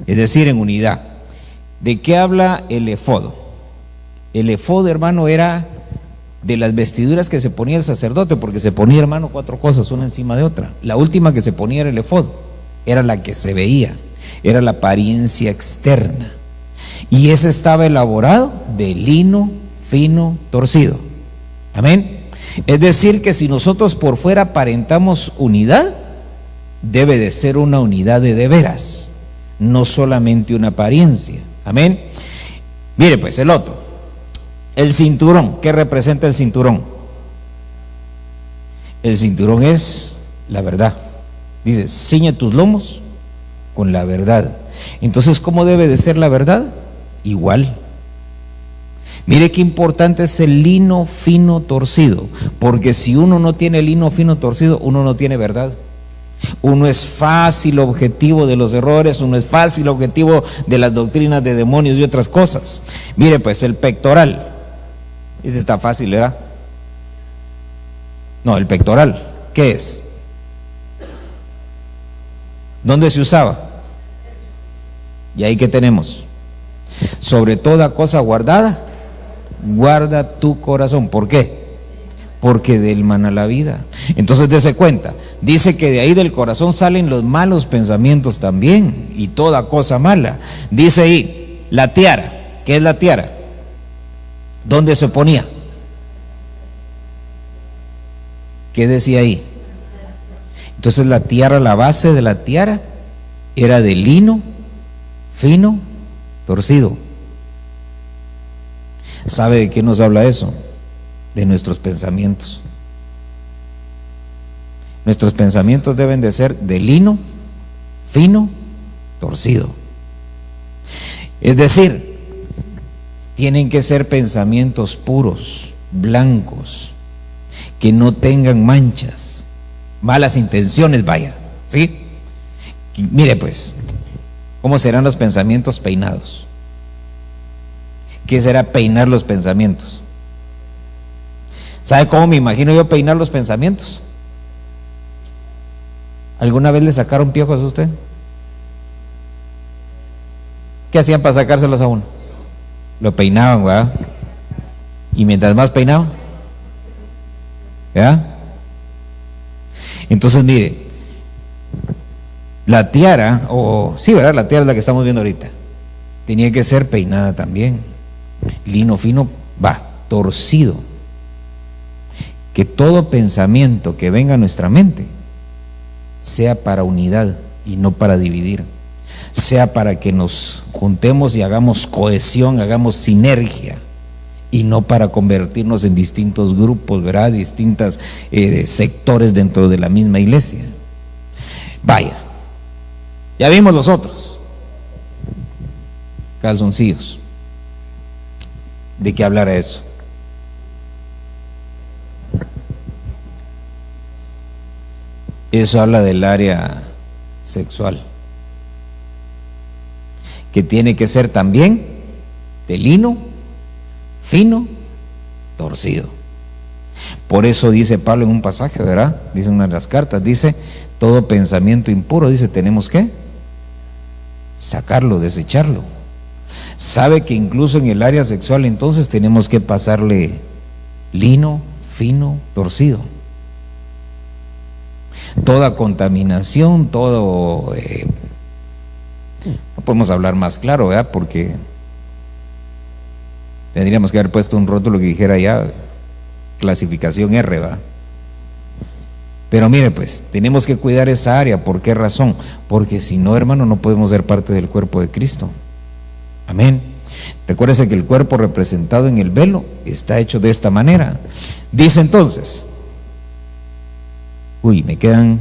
es decir, en unidad. ¿De qué habla el efodo? El efodo, hermano, era de las vestiduras que se ponía el sacerdote, porque se ponía, hermano, 4 cosas, una encima de otra. La última que se ponía era el efodo, era la que se veía, era la apariencia externa. Y ese estaba elaborado de lino fino torcido. Amén. Es decir, que si nosotros por fuera aparentamos unidad, debe de ser una unidad de veras, no solamente una apariencia. Amén. Mire pues el otro, el cinturón. ¿Qué representa el cinturón? El cinturón es la verdad. Dice, ciñe tus lomos con la verdad. Entonces, ¿cómo debe de ser la verdad? Igual. Mire qué importante es el lino fino torcido, porque si uno no tiene lino fino torcido, uno no tiene verdad. Uno es fácil objetivo de los errores, uno es fácil objetivo de las doctrinas de demonios y otras cosas. Mire pues el pectoral. Ese está fácil, ¿verdad? No, el pectoral, ¿qué es? ¿Dónde se usaba? Y ahí que tenemos, sobre toda cosa guardada, guarda tu corazón. ¿Por qué? Porque del mana la vida. Entonces dése cuenta, dice que de ahí del corazón salen los malos pensamientos también, y toda cosa mala. Dice ahí, la tiara. ¿Qué es la tiara? ¿Dónde se ponía? ¿Qué decía ahí? Entonces la tiara, la base de la tiara era de lino fino torcido. ¿Sabe de qué nos habla eso? De nuestros pensamientos. Nuestros pensamientos deben de ser de lino fino torcido. Es decir, tienen que ser pensamientos puros, blancos, que no tengan manchas, malas intenciones, vaya, ¿sí? Mire pues, ¿cómo serán los pensamientos peinados? ¿Qué será peinar los pensamientos? ¿Sabe cómo me imagino yo peinar los pensamientos? ¿Alguna vez le sacaron piojos a usted? ¿Qué hacían para sacárselos a uno? Lo peinaban, ¿verdad? Y mientras más peinaban, ¿verdad? Entonces mire, la tiara, sí, ¿verdad? La tiara es la que estamos viendo ahorita, tenía que ser peinada también, lino fino, torcido. Que todo pensamiento que venga a nuestra mente sea para unidad y no para dividir, sea para que nos juntemos y hagamos cohesión, hagamos sinergia, y no para convertirnos en distintos grupos, ¿verdad? Distintos sectores dentro de la misma iglesia. Vaya, ya vimos los otros calzoncillos. ¿De qué hablará eso? Eso habla del área sexual, que tiene que ser también de lino fino torcido. Por eso dice Pablo en un pasaje, ¿verdad? Dice en una de las cartas, dice, todo pensamiento impuro, dice, tenemos que sacarlo, desecharlo. Sabe que incluso en el área sexual entonces tenemos que pasarle lino fino, torcido. Toda contaminación, todo... no podemos hablar más claro, ¿verdad? Porque tendríamos que haber puesto un rótulo que dijera ya clasificación R, ¿verdad? Pero mire, pues, tenemos que cuidar esa área. ¿Por qué razón? Porque si no, hermano, no podemos ser parte del cuerpo de Cristo. Amén. Recuérdese que el cuerpo representado en el velo está hecho de esta manera. Dice entonces, me quedan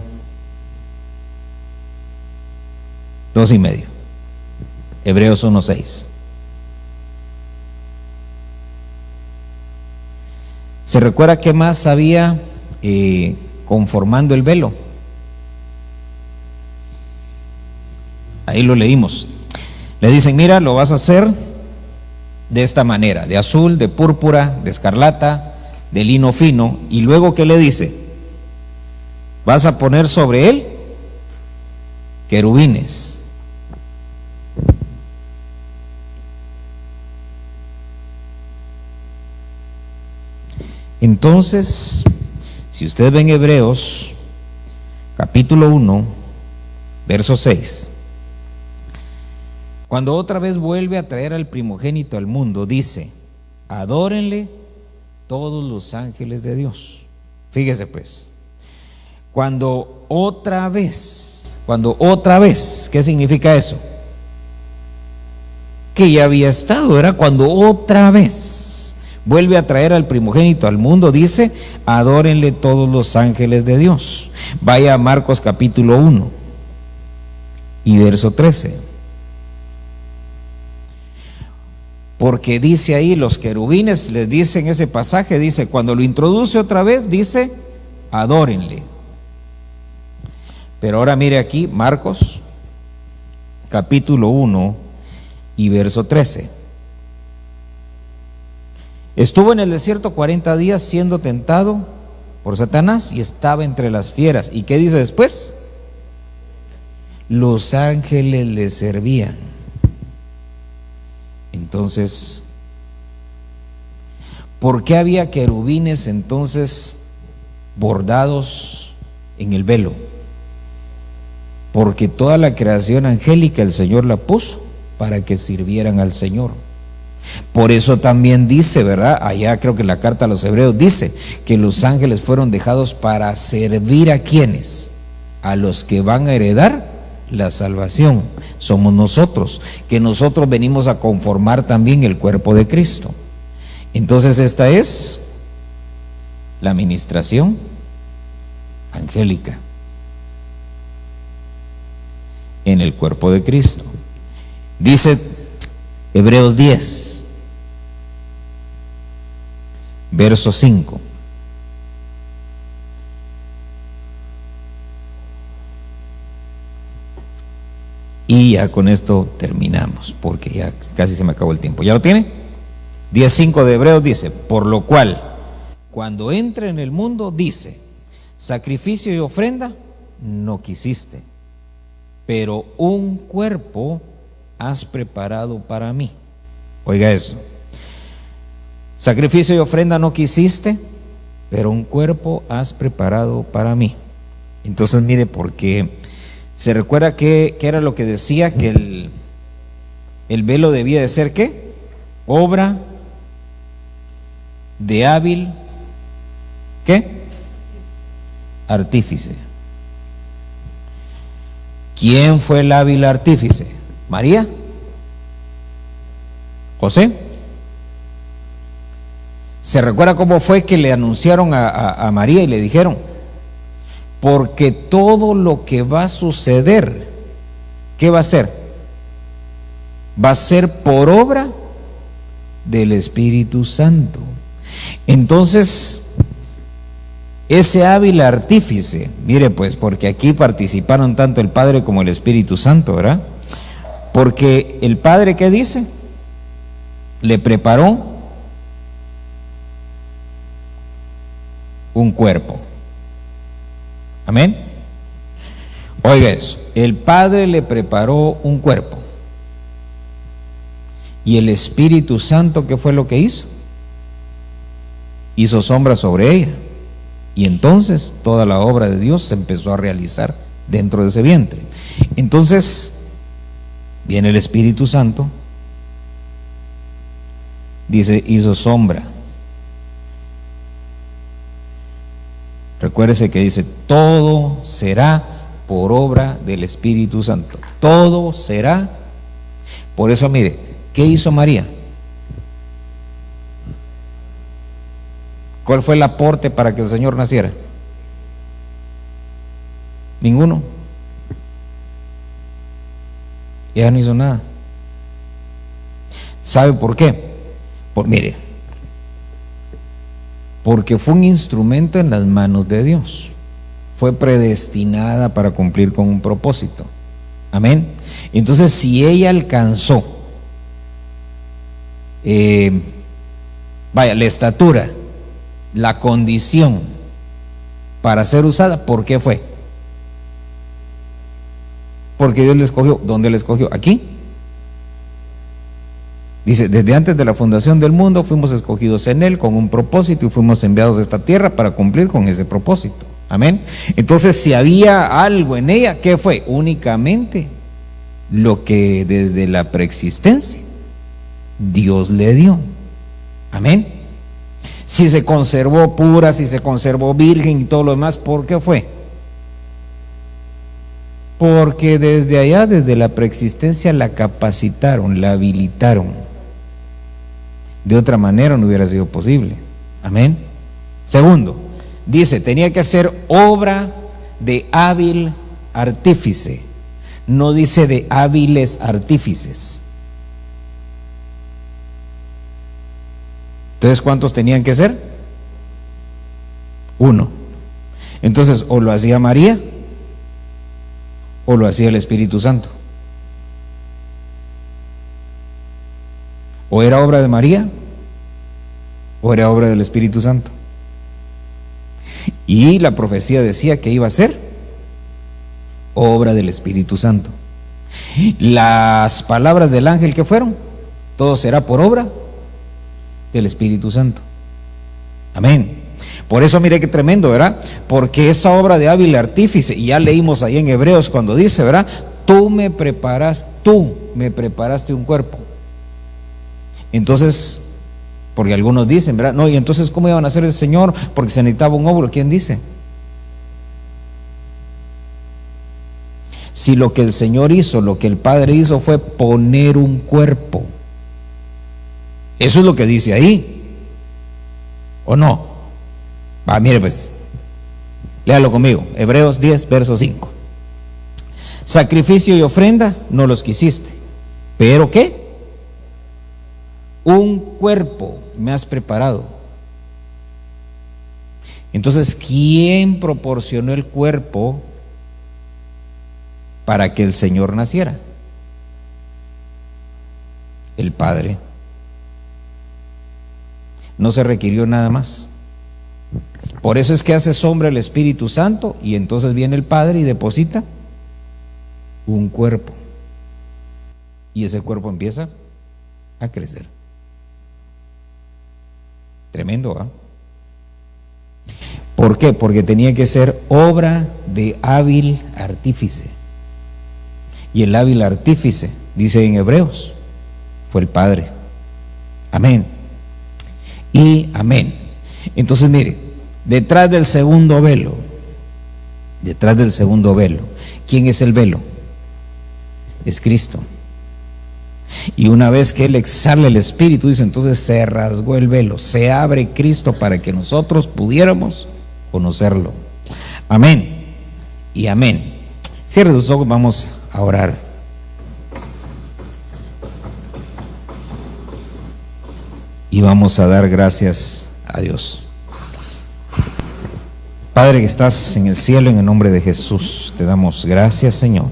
2:30. Hebreos 1:6. ¿Se recuerda qué más había conformando el velo? Ahí lo leímos. Le dicen, mira, lo vas a hacer de esta manera, de azul, de púrpura, de escarlata, de lino fino. Y luego, ¿qué le dice? Vas a poner sobre él querubines. Entonces, si usted ve en Hebreos, capítulo 1, verso 6, cuando otra vez vuelve a traer al primogénito al mundo, dice, adórenle todos los ángeles de Dios. Fíjese pues, cuando otra vez, ¿qué significa eso? Que ya había estado, era cuando otra vez vuelve a traer al primogénito al mundo, dice, adórenle todos los ángeles de Dios. Vaya a Marcos capítulo 1 y verso 13. Porque dice ahí, los querubines, les dice en ese pasaje, dice, cuando lo introduce otra vez, dice, adórenle. Pero ahora mire aquí, Marcos, capítulo 1 y verso 13. Estuvo en el desierto 40 días siendo tentado por Satanás y estaba entre las fieras. ¿Y qué dice después? Los ángeles le servían. Entonces, ¿por qué había querubines entonces bordados en el velo? Porque toda la creación angélica el Señor la puso para que sirvieran al Señor. Por eso también dice, ¿verdad? Allá creo que la carta a los Hebreos dice que los ángeles fueron dejados para servir a quienes, a los que van a heredar la salvación. Somos nosotros, que nosotros venimos a conformar también el cuerpo de Cristo. Entonces esta es la ministración angélica en el cuerpo de Cristo. Dice Hebreos 10, verso 5. Y ya con esto terminamos, porque ya casi se me acabó el tiempo. ¿Ya lo tiene? 10:5 de Hebreos dice, por lo cual, cuando entre en el mundo, dice, sacrificio y ofrenda no quisiste, pero un cuerpo has preparado para mí. Oiga eso. Sacrificio y ofrenda no quisiste, pero un cuerpo has preparado para mí. Entonces mire, porque se recuerda que era lo que decía, que el velo debía de ser ¿qué? Obra de hábil ¿qué? Artífice. ¿Quién fue el hábil artífice? ¿María? ¿José? ¿Se recuerda cómo fue que le anunciaron a María y le dijeron? Porque todo lo que va a suceder, ¿qué va a ser? Va a ser por obra del Espíritu Santo. Entonces, ese hábil artífice, mire pues, porque aquí participaron tanto el Padre como el Espíritu Santo, ¿verdad? Porque el Padre, ¿qué dice? Le preparó un cuerpo. Amén. Oiga eso, el Padre le preparó un cuerpo. Y el Espíritu Santo, ¿qué fue lo que hizo? Hizo sombra sobre ella. Y entonces toda la obra de Dios se empezó a realizar dentro de ese vientre. Entonces viene el Espíritu Santo, dice, hizo sombra. Recuérdese que dice, todo será por obra del Espíritu Santo. Todo será. Por eso, mire, ¿qué hizo María? ¿Cuál fue el aporte para que el Señor naciera? Ninguno. Ella no hizo nada. ¿Sabe por qué? Mire, porque fue un instrumento en las manos de Dios. Fue predestinada para cumplir con un propósito. Amén. Entonces, si ella alcanzó la estatura, la condición para ser usada, ¿por qué fue? Porque Dios le escogió. ¿Dónde le escogió? Aquí. Dice, desde antes de la fundación del mundo fuimos escogidos en Él con un propósito y fuimos enviados a esta tierra para cumplir con ese propósito. Amén. Entonces, si había algo en ella, ¿qué fue? Únicamente lo que desde la preexistencia Dios le dio. Amén. Si se conservó pura, si se conservó virgen y todo lo demás, ¿por qué fue? Porque desde allá, desde la preexistencia, la capacitaron, la habilitaron. De otra manera no hubiera sido posible. Amén. Segundo, dice, tenía que ser obra de hábil artífice. No dice de hábiles artífices. Entonces, ¿cuántos tenían que ser? Uno. Entonces, o lo hacía María o lo hacía el Espíritu Santo. O era obra de María o era obra del Espíritu Santo. Y la profecía decía que iba a ser obra del Espíritu Santo. Las palabras del ángel que fueron, todo será por obra del Espíritu Santo. Amén. Por eso mire qué tremendo, ¿verdad? Porque esa obra de hábil artífice, y ya leímos ahí en Hebreos cuando dice, ¿verdad? Tú me preparaste un cuerpo. Entonces, porque algunos dicen, ¿verdad? No, y entonces ¿cómo iban a hacer el Señor? Porque se necesitaba un óvulo. ¿Quién dice? Si lo que el Señor hizo, lo que el Padre hizo fue poner un cuerpo. Eso es lo que dice ahí. ¿O no? Va, mire pues, léalo conmigo. Hebreos 10, verso 5. Sacrificio y ofrenda no los quisiste, pero ¿qué? Un cuerpo me has preparado. Entonces, ¿quién proporcionó el cuerpo para que el Señor naciera? El Padre. No se requirió nada más. Por eso es que hace sombra el Espíritu Santo y entonces viene el Padre y deposita un cuerpo. Y ese cuerpo empieza a crecer. Tremendo, ¿ah? ¿Por qué? Porque tenía que ser obra de hábil artífice. Y el hábil artífice, dice en Hebreos, fue el Padre. Amén. Y amén. Entonces mire, detrás del segundo velo, ¿quién es el velo? Es Cristo. Y una vez que Él exhala el Espíritu, dice, entonces se rasgó el velo, se abre Cristo para que nosotros pudiéramos conocerlo. Amén y amén. Cierre sus ojos, vamos a orar. Y vamos a dar gracias a Dios. Padre que estás en el cielo, en el nombre de Jesús, te damos gracias, Señor.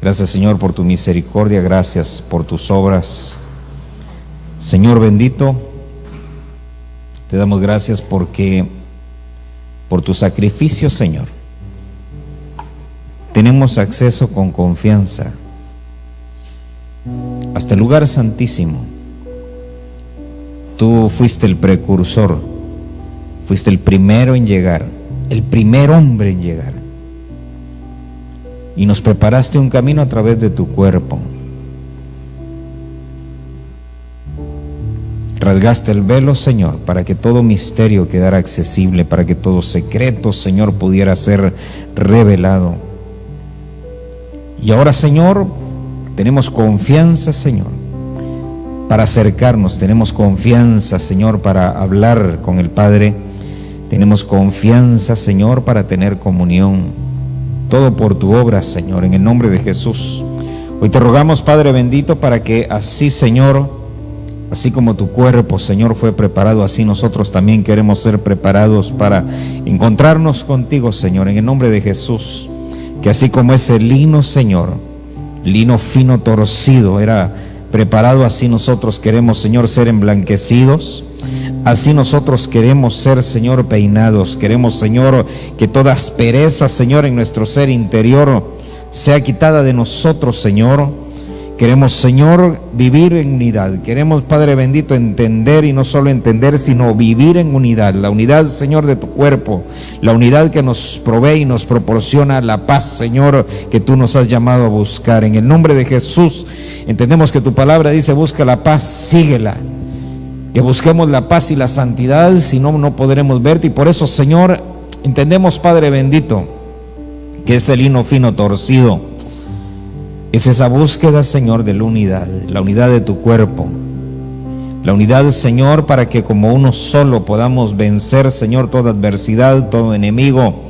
Gracias, Señor, por tu misericordia, gracias por tus obras. Señor bendito, te Te damos gracias porque por tu sacrificio, Señor, tenemos acceso con confianza hasta el lugar santísimo. Tú fuiste el precursor, fuiste el primero en llegar, el primer hombre en llegar, y nos preparaste un camino a través de tu cuerpo. Rasgaste el velo, Señor, para que todo misterio quedara accesible, para que todo secreto, Señor, pudiera ser revelado. Y ahora, Señor, tenemos confianza, Señor, para acercarnos. Tenemos confianza, Señor, para hablar con el Padre. Tenemos confianza, Señor, para tener comunión. Todo por tu obra, Señor, en el nombre de Jesús. Hoy te rogamos, Padre bendito, para que así, Señor, así como tu cuerpo, Señor, fue preparado, así nosotros también queremos ser preparados para encontrarnos contigo, Señor, en el nombre de Jesús. Que así como ese lino, Señor, lino fino torcido, era preparado, así nosotros queremos, Señor, ser emblanquecidos. Así nosotros queremos ser, Señor, peinados. Queremos, Señor, que toda aspereza, Señor, en nuestro ser interior sea quitada de nosotros, Señor. Queremos, Señor, vivir en unidad. Queremos, Padre bendito, entender, y no solo entender, sino vivir en unidad. La unidad, Señor, de tu cuerpo. La unidad que nos provee y nos proporciona la paz, Señor, que tú nos has llamado a buscar. En el nombre de Jesús, entendemos que tu palabra dice: busca la paz, síguela. Que busquemos la paz y la santidad, si no, no podremos verte. Y por eso, Señor, entendemos, Padre bendito, que ese lino fino torcido es esa búsqueda, Señor, de la unidad de tu cuerpo. La unidad, Señor, para que como uno solo podamos vencer, Señor, toda adversidad, todo enemigo.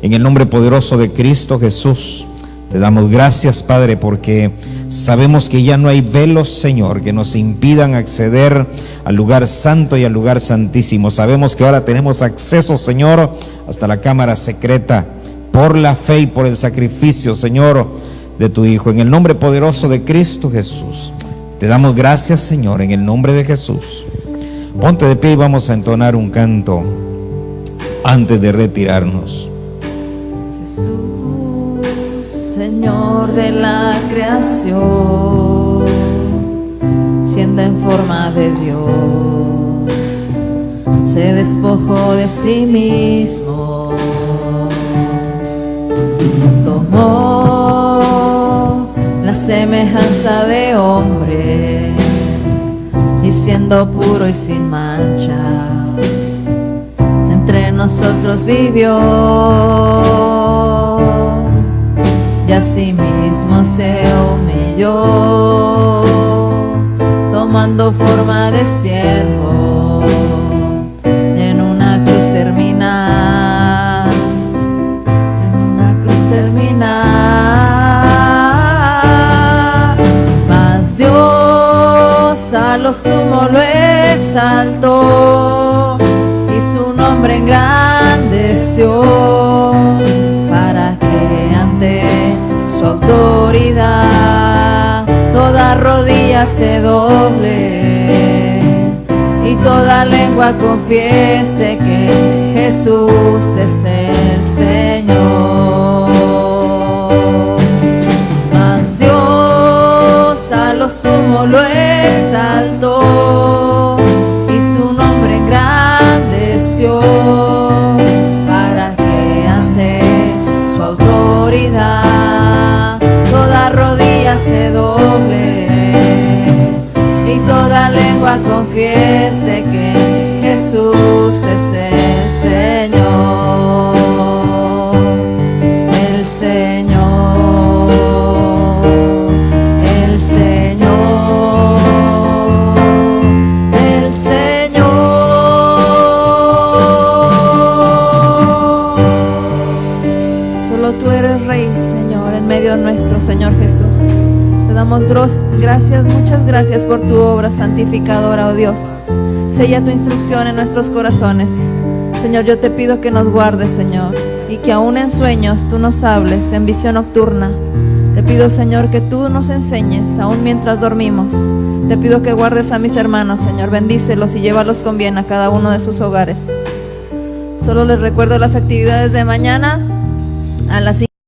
En el nombre poderoso de Cristo Jesús, te damos gracias, Padre, porque sabemos que ya no hay velos, Señor, que nos impidan acceder al lugar santo y al lugar santísimo. Sabemos que ahora tenemos acceso, Señor, hasta la cámara secreta, por la fe y por el sacrificio, Señor, de tu Hijo. En el nombre poderoso de Cristo Jesús, te damos gracias, Señor, en el nombre de Jesús. Ponte de pie y vamos a entonar un canto antes de retirarnos. Jesús, Señor de la creación, siendo en forma de Dios, se despojó de sí mismo, tomó la semejanza de hombre, y siendo puro y sin mancha, entre nosotros vivió, y asimismo se humilló, tomando forma de siervo, en una cruz terminal, mas Dios a lo sumo lo exaltó y su nombre engrandeció, para que ante su autoridad toda rodilla se doble y toda lengua confiese que Jesús es el Señor. Mas Dios a lo sumo lo exaltó y su nombre engrandeció, para que ante su autoridad toda rodilla se doble y toda lengua confiese que Jesús es el Señor, el Señor, el Señor, el Señor. Solo tú eres Rey, Señor, en medio nuestro, Señor Jesús. Te damos gracias, muchas gracias por tu obra santificadora, oh Dios. Sella tu instrucción en nuestros corazones. Señor, yo te pido que nos guardes, Señor, y que aún en sueños tú nos hables, en visión nocturna. Te pido, Señor, que tú nos enseñes, aún mientras dormimos. Te pido que guardes a mis hermanos, Señor, bendícelos y llévalos con bien a cada uno de sus hogares. Solo les recuerdo las actividades de mañana a las 5.